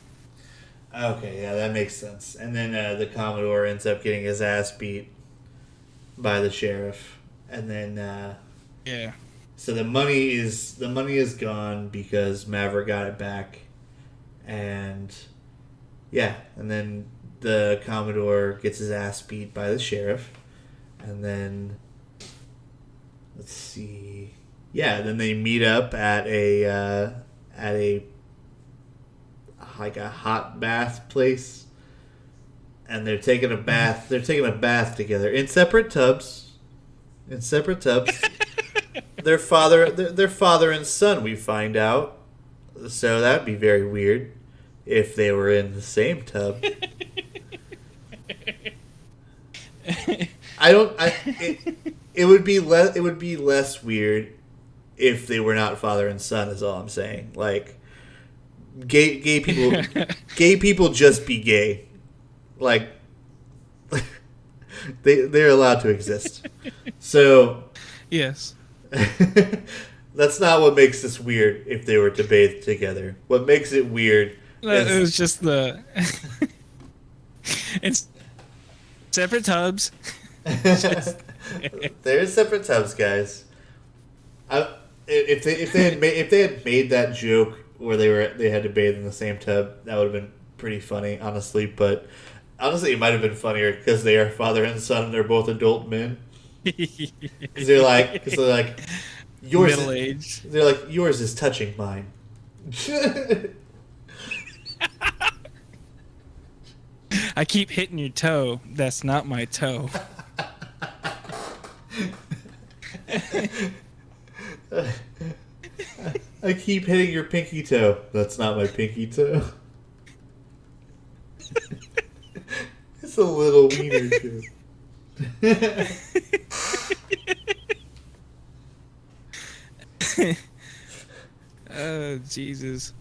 Okay, yeah, that makes sense. And then the Commodore ends up getting his ass beat by the sheriff, and then yeah. So the money is gone because Maverick got it back, and yeah, and then the Commodore gets his ass beat by the sheriff, and then let's see, yeah, then they meet up at a like a hot bath place, and they're taking a bath. They're taking a bath together in separate tubs. Their father and son, we find out. So that'd be very weird if they were in the same tub. It would be less weird if they were not father and son, is all I'm saying. Like, gay people just be gay. Like, they're allowed to exist. So yes. That's not what makes this weird if they were to bathe together. What makes it weird is... It was just it's separate tubs. They're separate tubs, guys. If they had made that joke where they had to bathe in the same tub, that would have been pretty funny, honestly. But honestly, it might have been funnier because they are father and son, and they're both adult men. Because they're like yours. Middle aged. They're like, yours is touching mine. I keep hitting your toe. That's not my toe. I keep hitting your pinky toe. That's not my pinky toe. It's a little wiener too. Oh, Jesus.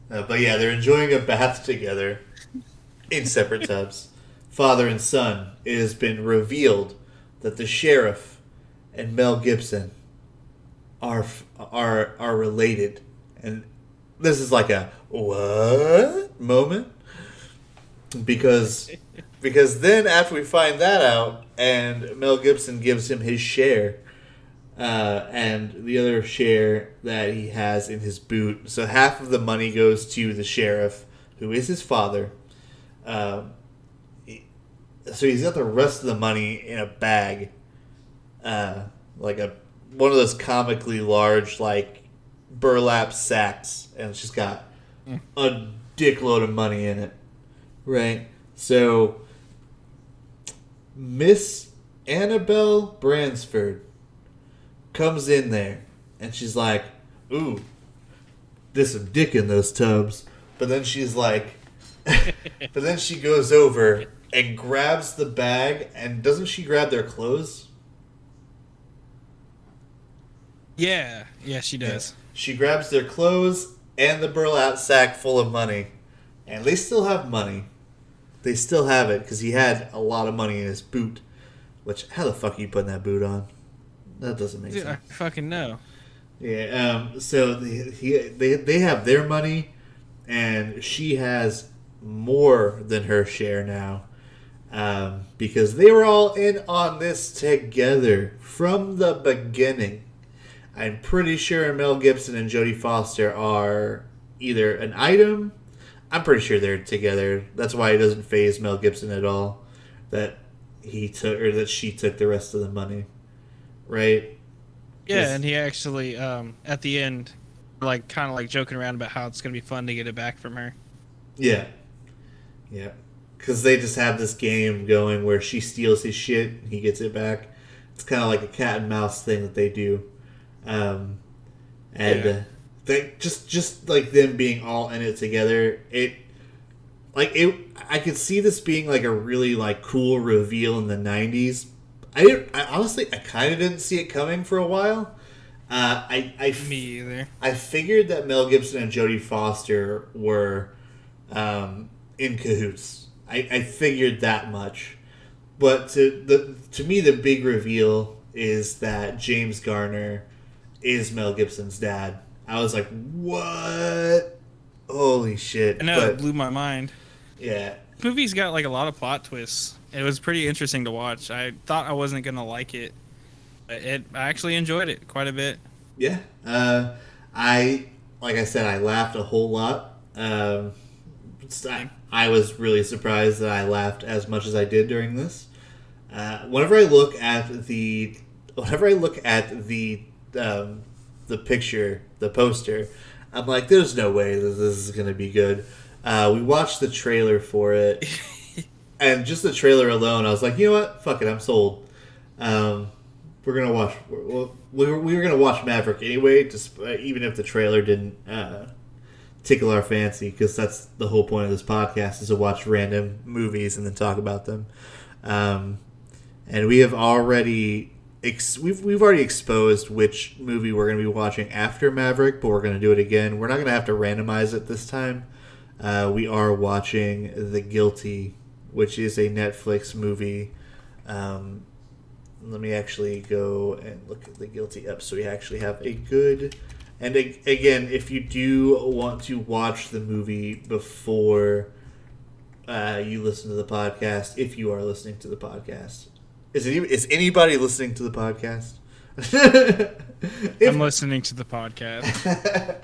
But yeah, they're enjoying a bath together in separate tubs. Father and son. It has been revealed that the sheriff and Mel Gibson are related, and this is like a what moment, because then after we find that out, and Mel Gibson gives him his share, and the other share that he has in his boot, so half of the money goes to the sheriff, who is his father. So he's got the rest of the money in a bag, like one of those comically large like burlap sacks, and she's got a dickload of money in it, right? So Miss Annabelle Bransford comes in there, and she's like, "Ooh, there's some dick in those tubs." But then she's like, but then she goes over and grabs the bag, and doesn't she grab their clothes? Yeah, she does. Yeah. She grabs their clothes and the burlap sack full of money, and they still have money. They still have it because he had a lot of money in his boot. Which, how the fuck are you putting that boot on? That doesn't make sense. I fucking know. Yeah. So they have their money, and she has more than her share now, because they were all in on this together from the beginning. I'm pretty sure Mel Gibson and Jodie Foster are either an item. I'm pretty sure they're together. That's why it doesn't faze Mel Gibson at all that he took or that she took the rest of the money, right? Yeah, and he actually at the end, like kind of like joking around about how it's gonna be fun to get it back from her. Yeah, because they just have this game going where she steals his shit and he gets it back. It's kind of like a cat and mouse thing that they do. They just like them being all in it together. I could see this being like a really like cool reveal in the '90s. I honestly kind of didn't see it coming for a while. Me either. I figured that Mel Gibson and Jodie Foster were in cahoots. I figured that much, but to me the big reveal is that James Garner is Mel Gibson's dad. I was like, what? Holy shit. I know, it blew my mind. Yeah. This movie's got like a lot of plot twists. It was pretty interesting to watch. I thought I wasn't going to like it. I actually enjoyed it quite a bit. Yeah. Like I said, I laughed a whole lot. I was really surprised that I laughed as much as I did during this. Whenever I look at the picture, the poster, I'm like, there's no way that this is going to be good. We watched the trailer for it, and just the trailer alone, I was like, you know what? Fuck it, I'm sold. We're gonna watch. We were gonna watch Maverick anyway, just even if the trailer didn't tickle our fancy, because that's the whole point of this podcast, is to watch random movies and then talk about them. And we have already. We've already exposed which movie we're going to be watching after Maverick, but we're going to do it again. We're not going to have to randomize it this time. We are watching The Guilty, which is a Netflix movie. Let me actually go and look at The Guilty up so we actually have a good... And again, if you do want to watch the movie before you listen to the podcast, if you are listening to the podcast... Is anybody listening to the podcast? I'm listening to the podcast.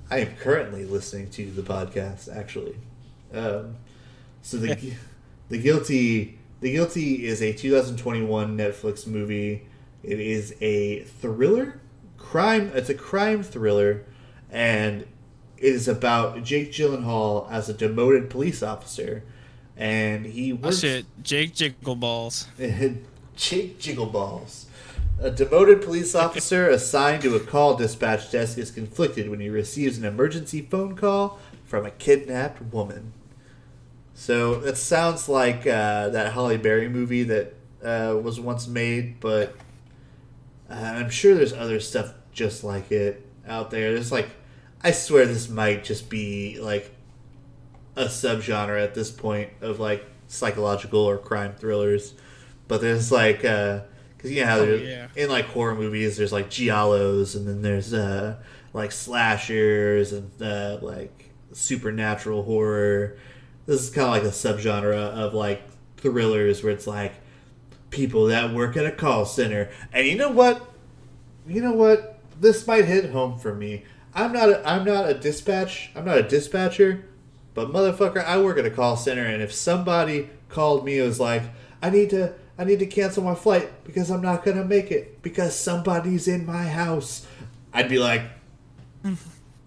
I am currently listening to the podcast, actually. So the Guilty is a 2021 Netflix movie. It is a thriller, crime. It's a crime thriller, and it is about Jake Gyllenhaal as a demoted police officer. And he works... Oh shit, Jake Jiggleballs. Jake Jiggleballs. A demoted police officer assigned to a call dispatch desk is conflicted when he receives an emergency phone call from a kidnapped woman. So that sounds like that Halle Berry movie that was once made, but I'm sure there's other stuff just like it out there. There's like... I swear this might just be like a subgenre at this point of like psychological or crime thrillers, but there's like because you know how in like horror movies there's like giallos, and then there's like slashers and like supernatural horror. This is kind of like a subgenre of like thrillers where it's like people that work at a call center, and you know what this might hit home for me. I'm not a dispatcher. But motherfucker, I work at a call center, and if somebody called me and was like, I need to I need to cancel my flight because I'm not gonna make it because somebody's in my house. I'd be like,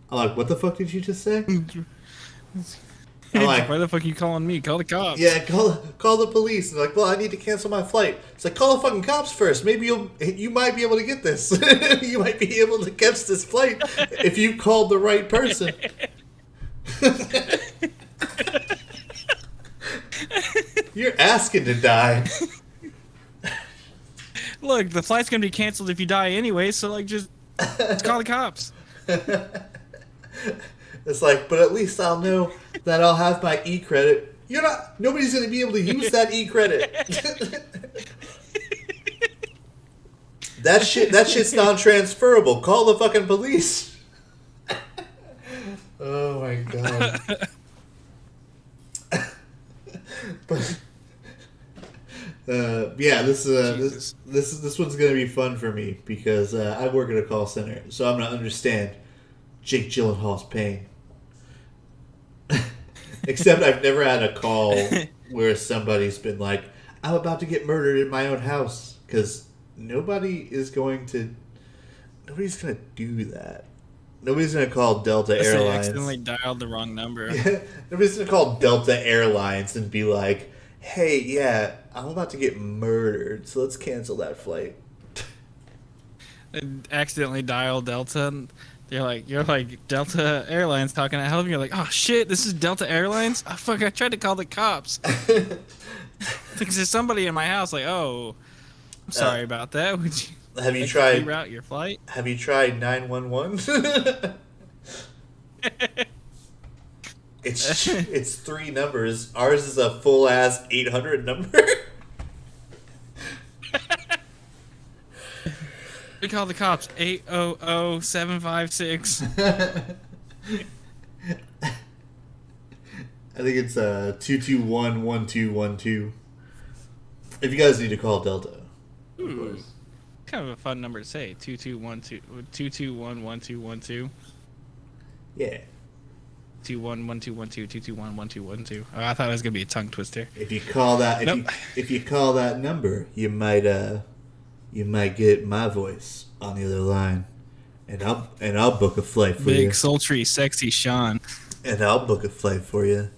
what the fuck did you just say? I'm like, why the fuck are you calling me? Call the cops. Yeah, call the police. And like, well, I need to cancel my flight. It's like, call the fucking cops first. Maybe you might be able to get this. You might be able to catch this flight if you called the right person. You're asking to die. Look, the flight's gonna be canceled if you die anyway. So like, just call the cops. It's like, but at least I'll know that I'll have my e-credit. Nobody's going to be able to use that e-credit. That shit's non-transferable. Call the fucking police. Oh my god. But yeah, this one's going to be fun for me because I work at a call center, so I'm going to understand Jake Gyllenhaal's pain. Except I've never had a call where somebody's been like, I'm about to get murdered in my own house. Because nobody's going to do that. Nobody's going to call Delta Airlines. They accidentally dialed the wrong number. Yeah, nobody's going to call Delta Airlines and be like, hey, yeah, I'm about to get murdered, so let's cancel that flight. They accidentally dial Delta. You're like Delta Airlines talking to help you. You're like, oh shit, this is Delta Airlines. Oh fuck, I tried to call the cops. Because there's somebody in my house. Like, oh, I'm sorry about that. Would you reroute your flight? Have you tried 911? It's 3 numbers. Ours is a full ass 800 number. We call the cops 800-756. I think it's 221-1212. If you guys need to call Delta. Ooh, kind of a fun number to say. 221-1212. Yeah. 21-1212, 221-1212. Oh, I thought it was gonna be a tongue twister. If you call that, if you call that number, you might get my voice on the other line, and I'll book a flight for you. Big, sultry, sexy Shawn. And I'll book a flight for you.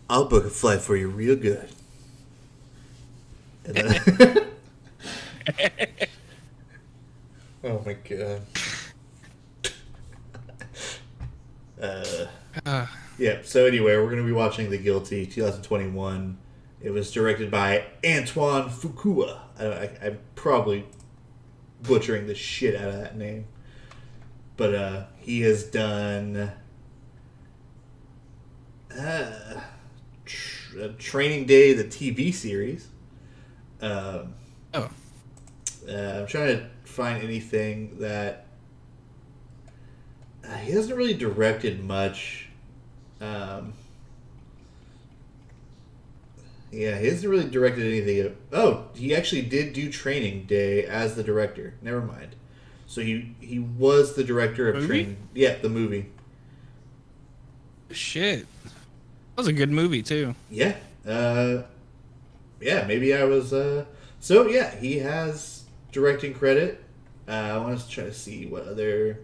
I'll book a flight for you real good. And then oh my god. Yeah, so anyway, we're going to be watching The Guilty, 2021. It was directed by Antoine Fuqua. I'm probably butchering the shit out of that name. But he has done Training Day, the TV series. I'm trying to find anything that... he hasn't really directed much. Yeah, he hasn't really directed anything. Oh, he actually did do Training Day as the director. Never mind. So he was the director of Training. Yeah, the movie. Shit, that was a good movie too. Yeah. Yeah. Maybe I was. So yeah, he has directing credit. I want to try to see what other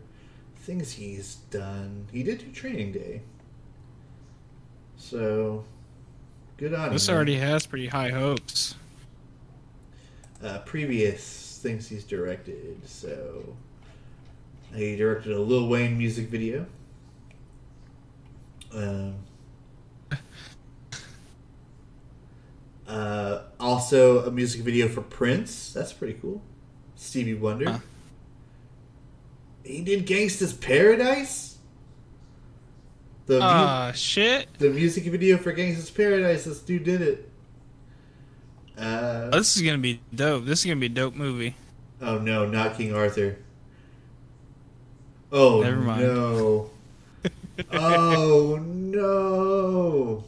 things he's done. He did do Training Day. So. Good on him. This already has pretty high hopes. Previous things he's directed. So he directed a Lil Wayne music video. Also a music video for Prince. That's pretty cool. Stevie Wonder. Huh. He did Gangsta's Paradise. Shit. The music video for Gangsta's Paradise, this dude did it. This is gonna be dope. This is gonna be a dope movie. Oh no, not King Arthur. Oh, never mind. No. Oh no.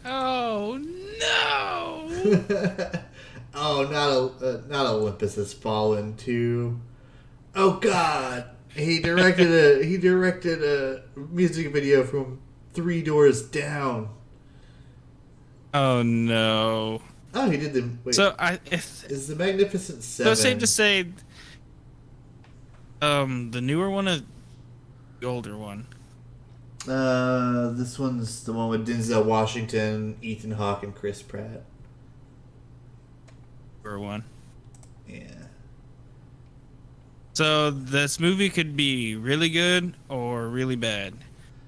Oh no. Oh, not Olympus Has Fallen 2. Oh god. He directed a music video from 3 Doors Down. Oh no. Oh, he did the. Wait, So is the Magnificent so it's safe Seven? to say, the newer one or the older one? This one's the one with Denzel Washington, Ethan Hawke, and Chris Pratt. Newer one. Yeah. So this movie could be really good or really bad.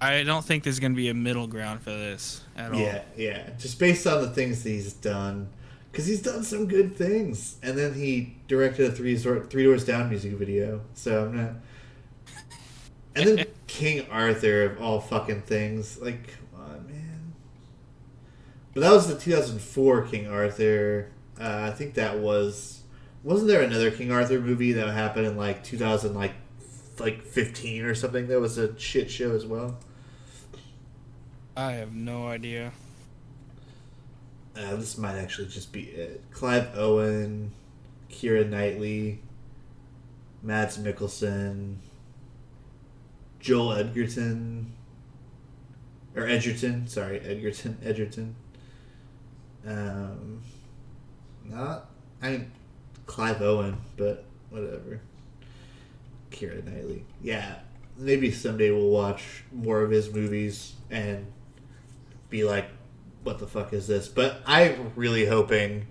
I don't think there's gonna be a middle ground for this at all. Yeah. Just based on the things that he's done, because he's done some good things, and then he directed a Three Doors Down music video. So I'm not. And then King Arthur of all fucking things, like, come on, man. But that was the 2004 King Arthur. I think that was. Wasn't there another King Arthur movie that happened in like 2000, like 15 or something? That was a shit show as well. I have no idea. This might actually just be it. Clive Owen, Keira Knightley, Mads Mikkelsen, Joel Edgerton, or Edgerton. Sorry, Edgerton. Not. I mean, Clive Owen, but whatever. Keira Knightley. Yeah, maybe someday we'll watch more of his movies and be like, what the fuck is this? But I'm really hoping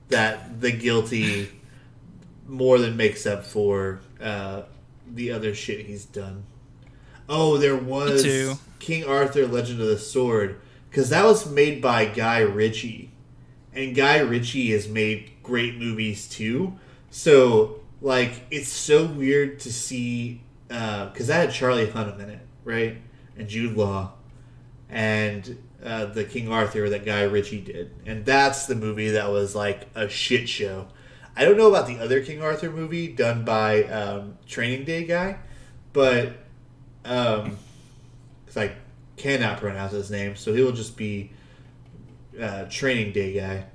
that The Guilty more than makes up for the other shit he's done. Oh, there was King Arthur Legend of the Sword, because that was made by Guy Ritchie. And Guy Ritchie has made great movies too. So, like, it's so weird to see, because that had Charlie Hunnam in it, right? And Jude Law. And the King Arthur that Guy Ritchie did. And that's the movie that was, like, a shit show. I don't know about the other King Arthur movie done by Training Day guy, but, because I cannot pronounce his name, so he will just be Training Day guy.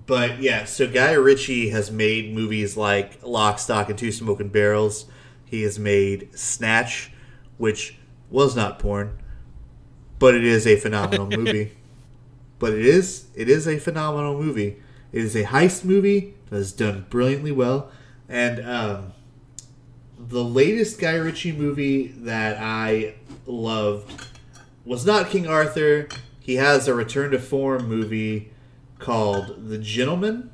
But yeah, so Guy Ritchie has made movies like Lock, Stock, and Two Smoking Barrels. He has made Snatch, which was not porn, but it is a phenomenal movie. But it is a phenomenal movie. It is a heist movie that is done brilliantly well. And the latest Guy Ritchie movie that I loved was not King Arthur. He has a return to form movie called The Gentleman,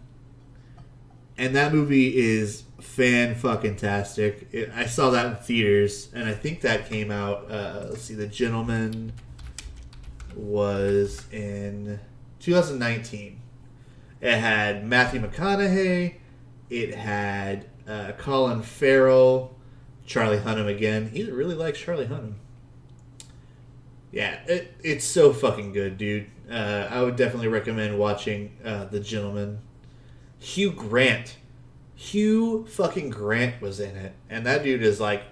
and that movie is fan-fucking-tastic. I saw that in theaters, and I think that came out, let's see, The Gentleman was in 2019. It had Matthew McConaughey, it had Colin Farrell, Charlie Hunnam again. He really likes Charlie Hunnam. Yeah, it's so fucking good, dude. I would definitely recommend watching The Gentleman. Hugh fucking Grant was in it, and that dude is like,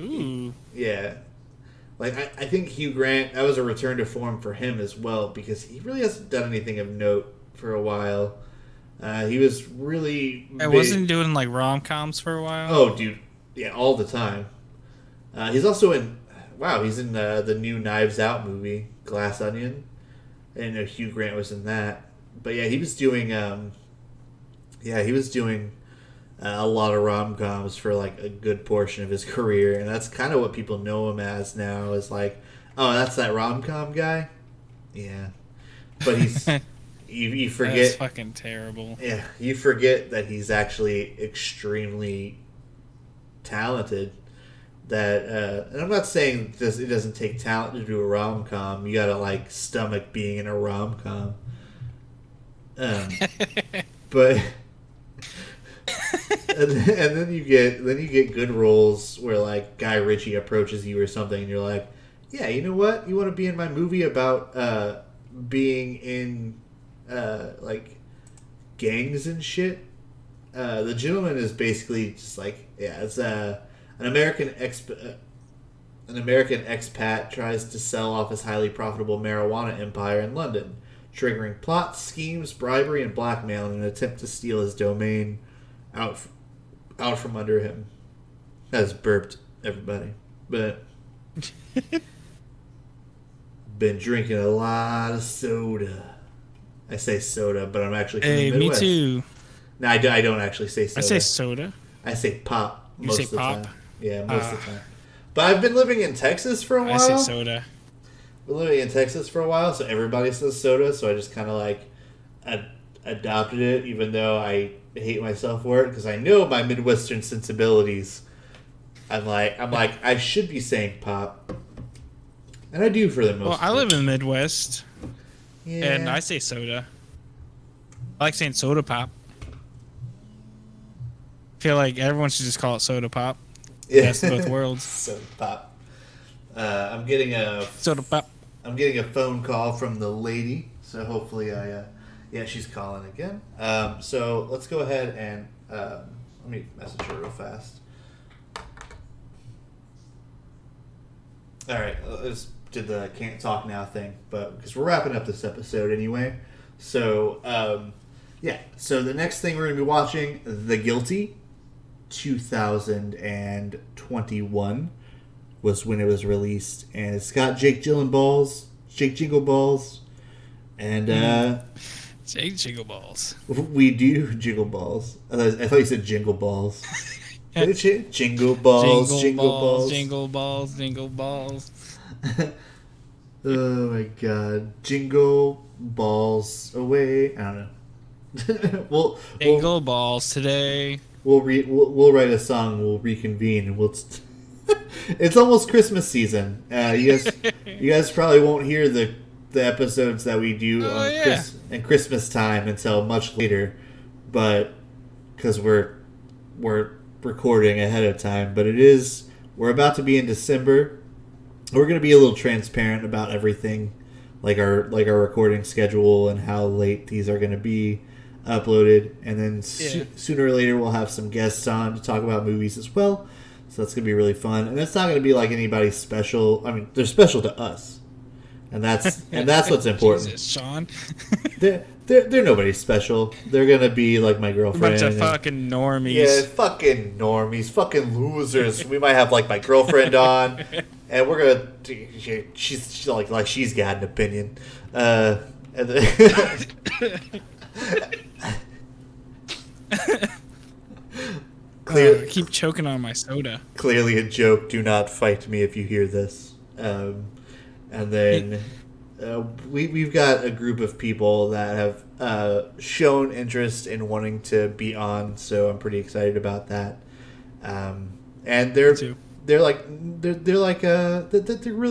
Ooh, yeah, like I think Hugh Grant, that was a return to form for him as well, because he really hasn't done anything of note for a while. He was really I wasn't doing like rom-coms for a while. Oh, dude, yeah, all the time. He's also in. Wow, he's in the new Knives Out movie, Glass Onion. I didn't know Hugh Grant was in that. But yeah, he was doing a lot of rom-coms for like a good portion of his career, and that's kind of what people know him as now, is like, oh, that's that rom-com guy? Yeah. But he's you forget, that's fucking terrible. Yeah, you forget that he's actually extremely talented. That and I'm not saying it doesn't take talent to do a rom-com. You gotta like stomach being in a rom-com. But and then you get good roles where like Guy Ritchie approaches you or something, and you're like, yeah, you know what? You want to be in my movie about being in like gangs and shit? The Gentleman is basically just like, yeah, it's an American expat tries to sell off his highly profitable marijuana empire in London, triggering plots, schemes, bribery, and blackmail in an attempt to steal his domain out from under him. That's burped, everybody. But Been drinking a lot of soda. I say soda, but I'm actually from Hey, the me Midwest. too. No, I don't actually say soda. I say soda. I say pop You most say of the pop? time. Yeah, most of the time. But I've been living in Texas for a while. I say soda. Been living in Texas for a while, so everybody says soda. So I just kind of like adopted it, even though I hate myself for it because I know my Midwestern sensibilities. I'm like I should be saying pop, and I do for the most. Well, I live in the Midwest, yeah. and I say soda. I like saying soda pop. I feel like everyone should just call it soda pop. Yeah. Best of both worlds. Soda pop. I'm getting a Soda pop. I'm getting a phone call from the lady, so hopefully yeah, she's calling again. So let's go ahead and let me message her real fast. All right, let's did the can't talk now thing, but because we're wrapping up this episode anyway. So yeah, so the next thing we're gonna be watching, The Guilty, 2021 was when it was released, and it's got Jake Gyllenhaal's, Jake Jingle Balls, and Jake Jingle Balls. we do Jingle Balls. I thought you said Jingle Balls. Jingle Balls, Jingle Balls. Jingle Balls, Jingle Balls. Oh my god. Jingle Balls away. I don't know. Jingle Balls today. We'll write a song, we'll reconvene, and we'll... It's almost Christmas season. You guys probably won't hear the episodes that we do in Christmas time until much later, but because we're recording ahead of time. But we're about to be in December. We're going to be a little transparent about everything, like our recording schedule and how late these are going to be uploaded, and then sooner or later we'll have some guests on to talk about movies as well. So that's gonna be really fun, and it's not gonna be like anybody special. I mean, they're special to us, and that's what's important. Jesus, Shawn. they're nobody special. They're gonna be like my girlfriend. A bunch of fucking normies. Yeah, fucking normies, fucking losers. We might have like my girlfriend on, and we're gonna. She's like she's got an opinion. And then Keep choking on my soda. Clearly a joke. Do not fight me if you hear this. And then we've got a group of people that have shown interest in wanting to be on, so I'm pretty excited about that. And they're really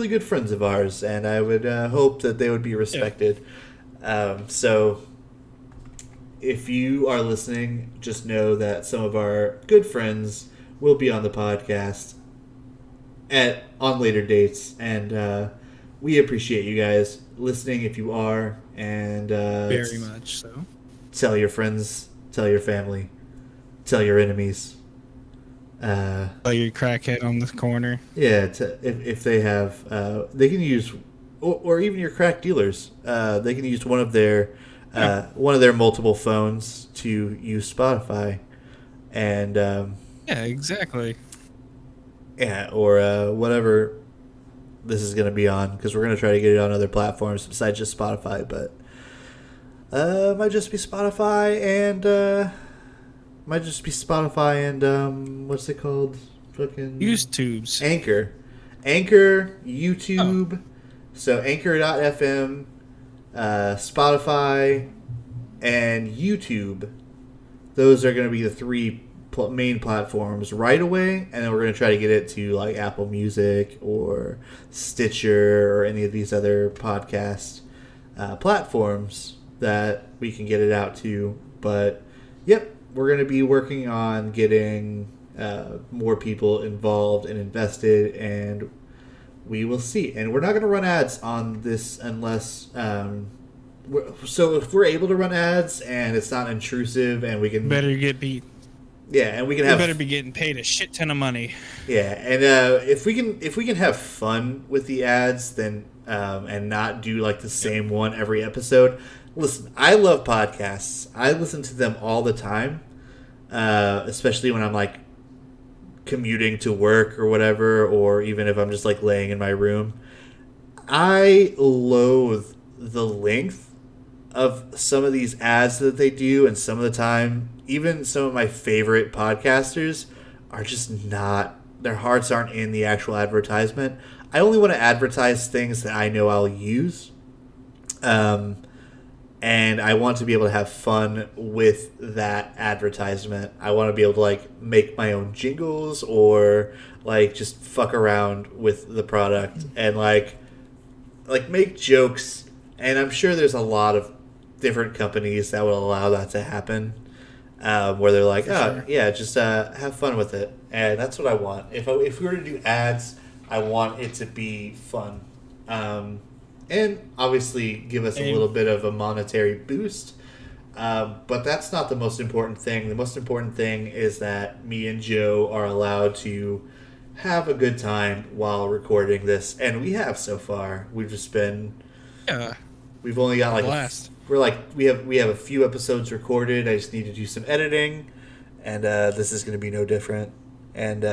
good friends of ours, and I would hope that they would be respected. So if you are listening, just know that some of our good friends will be on the podcast on later dates, and we appreciate you guys listening if you are, and very much so. Tell your friends, tell your family, tell your enemies. Tell your crackhead on the corner. Yeah, if they have, they can use, or even your crack dealers. They can use one of their multiple phones to use Spotify, and yeah, exactly. Yeah, or whatever this is going to be on, because we're going to try to get it on other platforms besides just Spotify, but might just be Spotify and what's it called? Fucking YouTubes. Anchor, YouTube. So Anchor.fm, Spotify, and YouTube. Those are going to be the three main platforms right away, and then we're going to try to get it to like Apple Music or Stitcher or any of these other podcast platforms that we can get it out to. But yep, we're going to be working on getting more people involved and invested, and we will see. And we're not going to run ads on this unless so if we're able to run ads and it's not intrusive, and we can better get beat. Yeah, and we can better be getting paid a shit ton of money. Yeah, and if we can have fun with the ads, then and not do like the same one every episode. Listen, I love podcasts. I listen to them all the time, especially when I'm like commuting to work or whatever, or even if I'm just like laying in my room. I loathe the length of some of these ads that they do, and some of the time, even some of my favorite podcasters are just not, their hearts aren't in the actual advertisement. I only want to advertise things that I know I'll use. And I want to be able to have fun with that advertisement. I want to be able to like make my own jingles or like just fuck around with the product and like make jokes. And I'm sure there's a lot of different companies that will allow that to happen, where they're like, Sure. yeah, just have fun with it. And that's what I want. If we were to do ads, I want it to be fun. And obviously give us a little bit of a monetary boost. But that's not the most important thing. The most important thing is that me and Joe are allowed to have a good time while recording this. And we have so far. We've just been... Yeah. We've only got like... Blast. We have a few episodes recorded. I just need to do some editing. And this is going to be no different. And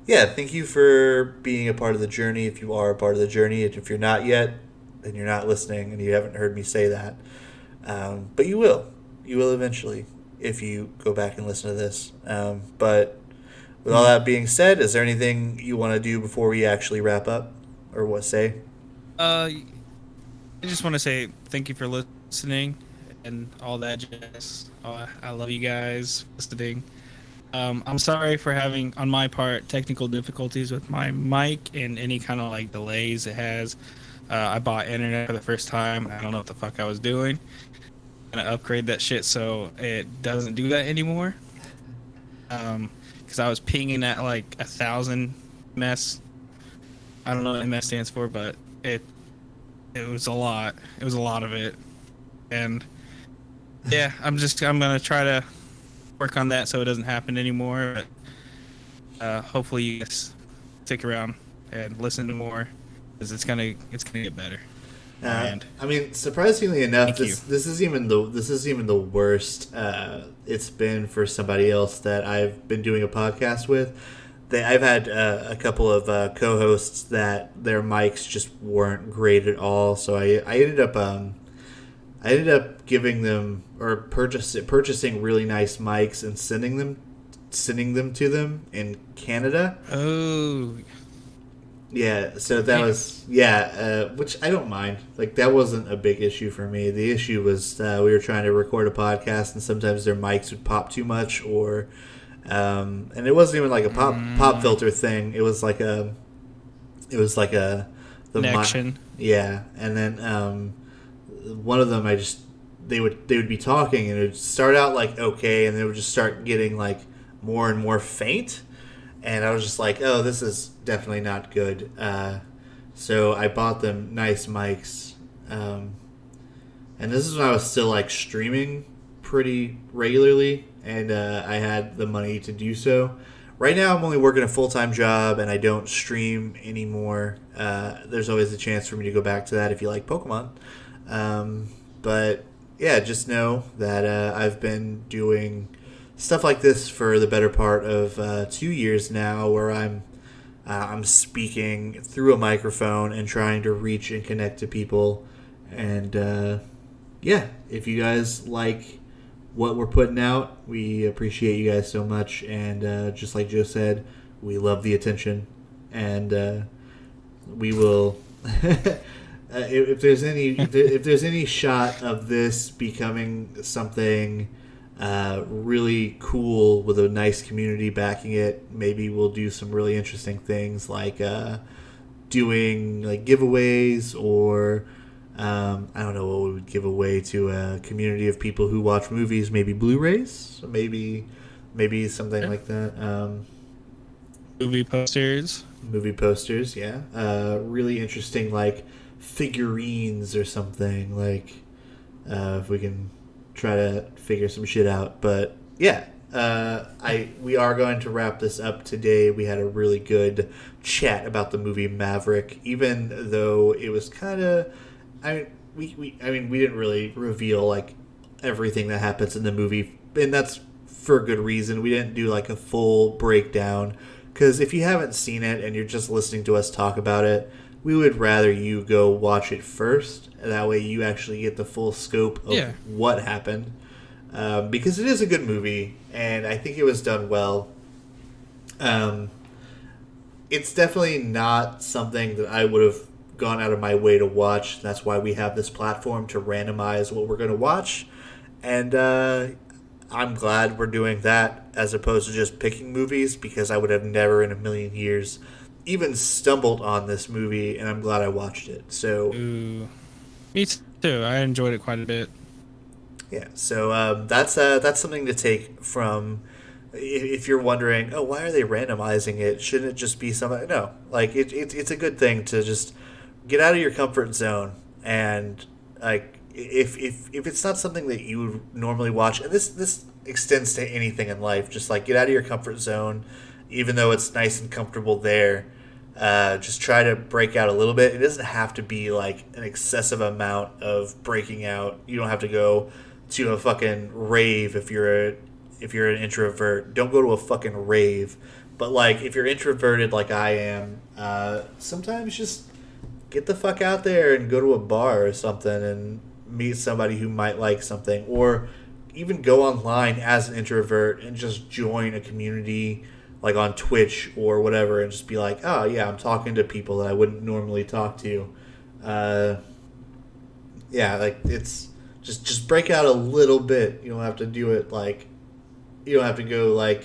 yeah, thank you for being a part of the journey if you are a part of the journey. And if you're not yet, then you're not listening and you haven't heard me say that. But you will. You will eventually if you go back and listen to this. But with all that being said, is there anything you want to do before we actually wrap up? Or what say? I just want to say thank you for listening and all that jazz. I love you guys listening. I'm sorry for having, on my part, technical difficulties with my mic and any kind of like delays it has. I bought internet for the first time. I don't know what the fuck I was doing. I'm gonna upgrade that shit so it doesn't do that anymore. Because I was pinging at like 1,000 ms. I don't know what ms stands for, but it was a lot. It was a lot of it, and yeah, I'm gonna try to work on that so it doesn't happen anymore. But hopefully you guys stick around and listen to more, because it's gonna get better. And I mean, surprisingly enough, Thank this is even the worst it's been for somebody else that I've been doing a podcast with. I've had a couple of co-hosts that their mics just weren't great at all, so I ended up giving them, or purchasing really nice mics and sending them to them in Canada. oh, Yeah, so that was which I don't mind. Like, that wasn't a big issue for me. The issue was we were trying to record a podcast and sometimes their mics would pop too much, or and it wasn't even like a pop filter thing. It was like the connection. Yeah, and then one of them, they would be talking and it would start out like okay, and they would just start getting like more and more faint, and I was just like, oh, this is definitely not good. So I bought them nice mics, and this is when I was still like streaming pretty regularly, and I had the money to do so. Right now I'm only working a full-time job and I don't stream anymore. There's always a chance for me to go back to that if you like Pokemon. But yeah, just know that I've been doing stuff like this for the better part of 2 years now, where I'm speaking through a microphone and trying to reach and connect to people. And yeah, if you guys like what we're putting out, we appreciate you guys so much. And just like Joe said, we love the attention, and we will. If there's any shot of this becoming something really cool with a nice community backing it, maybe we'll do some really interesting things, like doing like giveaways, or I don't know what we would give away to a community of people who watch movies. Maybe Blu-rays, maybe something like that. Movie posters, yeah. Really interesting, like figurines or something, like if we can try to figure some shit out. But yeah, we are going to wrap this up today. We had a really good chat about the movie Maverick, even though it was kind of, we didn't really reveal like everything that happens in the movie, and that's for good reason. We didn't do like a full breakdown, because if you haven't seen it and you're just listening to us talk about it, we would rather you go watch it first. And that way you actually get the full scope of what happened. Because it is a good movie, and I think it was done well. It's definitely not something that I would have gone out of my way to watch. That's why we have this platform to randomize what we're going to watch. And I'm glad we're doing that as opposed to just picking movies, because I would have never in a million years even stumbled on this movie, and I'm glad I watched it. So, me too. I enjoyed it quite a bit. Yeah, so that's something to take from. If you're wondering, oh, why are they randomizing it? Shouldn't it just be something? No, like it's a good thing to just get out of your comfort zone, and like if it's not something that you would normally watch, and this extends to anything in life, just like get out of your comfort zone, even though it's nice and comfortable there. Just try to break out a little bit. It doesn't have to be like an excessive amount of breaking out. You don't have to go to a fucking rave if you're an introvert. Don't go to a fucking rave. But like if you're introverted like I am, sometimes just get the fuck out there and go to a bar or something and meet somebody who might like something, or even go online as an introvert and just join a community like on Twitch or whatever, and just be like, oh yeah, I'm talking to people that I wouldn't normally talk to. Yeah, like it's just break out a little bit. You don't have to do it like, you don't have to go like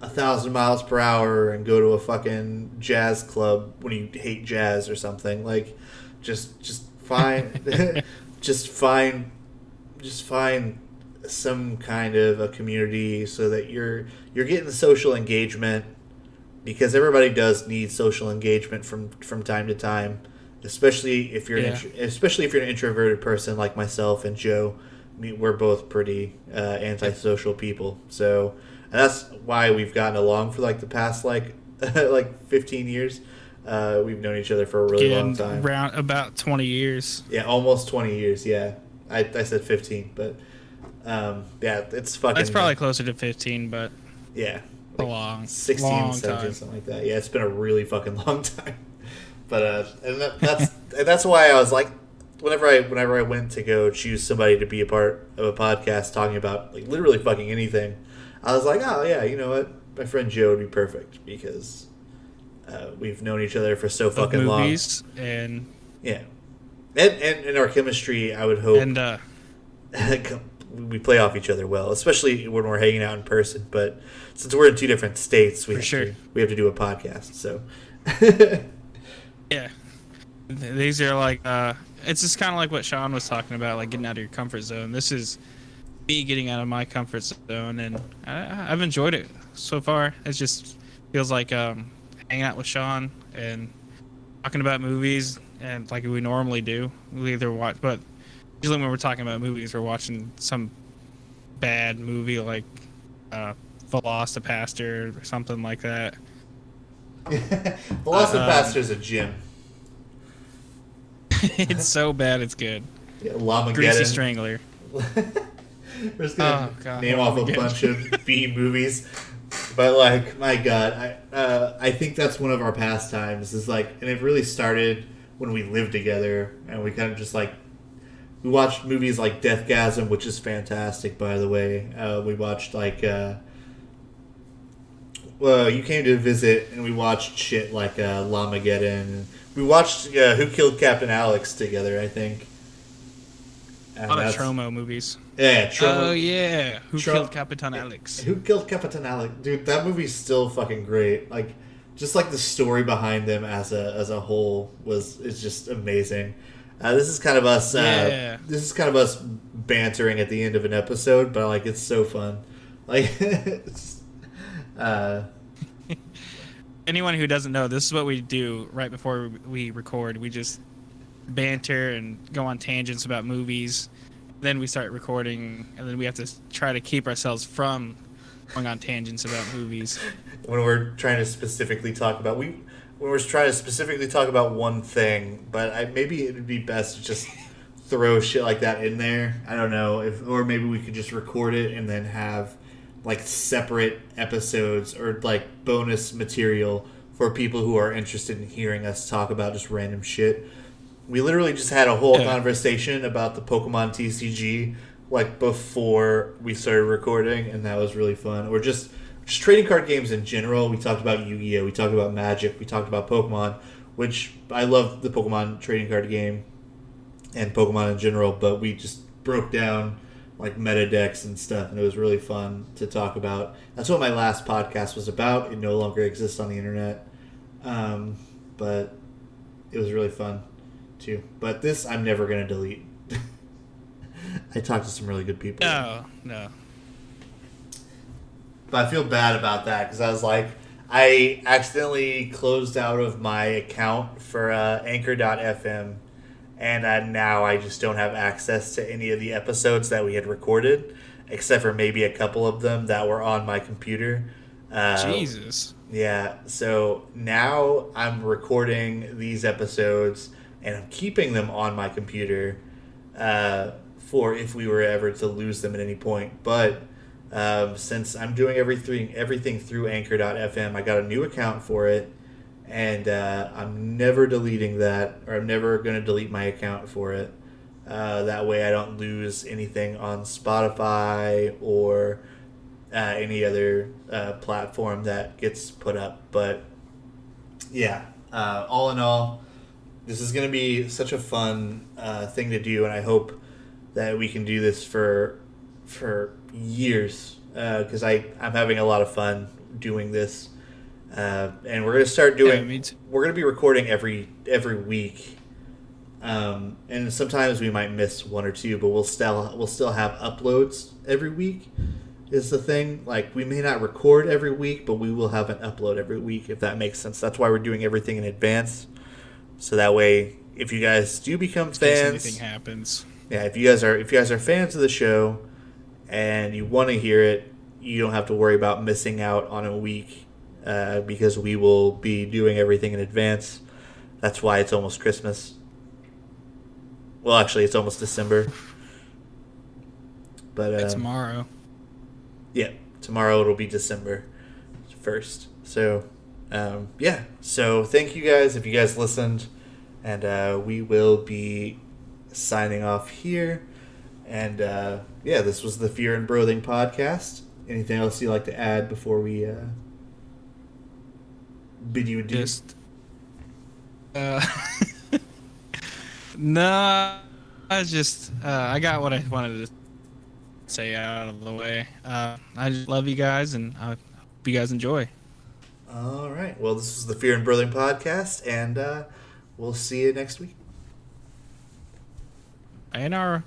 1,000 miles per hour and go to a fucking jazz club when you hate jazz or something. Like, just find, just find some kind of a community so that you're getting the social engagement, because everybody does need social engagement from time to time, especially if you're especially if you're an introverted person like myself and Joe. I mean, we're both pretty antisocial people, so and that's why we've gotten along for like the past like 15 years. We've known each other for a really long time. Around about 20 years. Yeah, almost 20 years. Yeah, I said 15, but yeah, it's fucking. That's probably closer to 15, but yeah, like a long, 16, long 17, time. something like that. Yeah, it's been a really fucking long time. But that's why I was like, whenever I went to go choose somebody to be a part of a podcast talking about like literally fucking anything, I was like, oh yeah, you know what, my friend Joe would be perfect, because we've known each other for so fucking long. Movies and yeah, and our chemistry, I would hope, and we play off each other well, especially when we're hanging out in person. But since we're in two different states, we have to do a podcast. So yeah, these are like it's just kind of like what Shawn was talking about, like getting out of your comfort zone. This is me getting out of my comfort zone, and I've enjoyed it so far. It just feels like hanging out with Shawn and talking about movies, and like we normally do. We either watch, but usually when we're talking about movies, we're watching some bad movie like Velocipaster or something like that. Velocipaster's a gym. It's so bad, it's good. Yeah, Llamageddon. Greasy Strangler. We're just gonna name off a bunch of B movies, but like, my God, I think that's one of our pastimes. Is like, and it really started when we lived together, and we kind of just like. We watched movies like Deathgasm, which is fantastic, by the way. We watched, like, well, you came to visit, and we watched shit like Llamageddon. We watched Who Killed Captain Alex together, I think. A lot of Tromo movies. Yeah, Tromo. Oh, yeah. Who Killed Capitan Alex? Who Killed Capitan Alex? Dude, that movie's still fucking great. Like, just like the story behind them as a whole is just amazing. This is kind of us. This is kind of us bantering at the end of an episode, but like it's so fun. Like, anyone who doesn't know, this is what we do right before we record. We just banter and go on tangents about movies. Then we start recording, and then we have to try to keep ourselves from going on tangents about movies. When we're trying to specifically talk about one thing, but maybe it would be best to just throw shit like that in there. I don't know, or maybe we could just record it and then have like separate episodes or like bonus material for people who are interested in hearing us talk about just random shit. We literally just had a whole conversation about the Pokemon TCG like before we started recording, and that was really fun. Or just trading card games in general. We talked about Yu-Gi-Oh, we talked about Magic, we talked about Pokemon, which I love the Pokemon trading card game and Pokemon in general, but we just broke down like meta decks and stuff, and it was really fun to talk about. That's what my last podcast was about. It no longer exists on the internet, but it was really fun too. But this I'm never going to delete. I talked to some really good people. No. But I feel bad about that because I was like, I accidentally closed out of my account for Anchor.fm, and now I just don't have access to any of the episodes that we had recorded, except for maybe a couple of them that were on my computer. Jesus. Yeah, so now I'm recording these episodes, and I'm keeping them on my computer for if we were ever to lose them at any point. But since I'm doing everything through Anchor.fm, I got a new account for it, and I'm never deleting that, or I'm never going to delete my account for it. That way I don't lose anything on Spotify or any other platform that gets put up. But yeah, all in all, this is going to be such a fun thing to do, and I hope that we can do this for years, because I'm having a lot of fun doing this, and we're gonna start doing. me too. We're gonna be recording every week, and sometimes we might miss one or two, but we'll still have uploads every week. Is the thing. Like, we may not record every week, but we will have an upload every week, if that makes sense. That's why we're doing everything in advance, so that way, if you guys do become fans, anything happens. Yeah, if you guys are fans of the show and you want to hear it, you don't have to worry about missing out on a week, because we will be doing everything in advance. That's why it's almost Christmas. Well, actually, it's almost December. But Tomorrow. Yeah, tomorrow it'll be December 1st. So, yeah. So thank you guys if you guys listened, and we will be signing off here. And yeah, this was the Fear and Broathing podcast. Anything else you'd like to add before we bid you adieu? Just no, I got what I wanted to say out of the way. I just love you guys, and I hope you guys enjoy. All right. Well, this is the Fear and Broathing podcast, and we'll see you next week. Sayonara.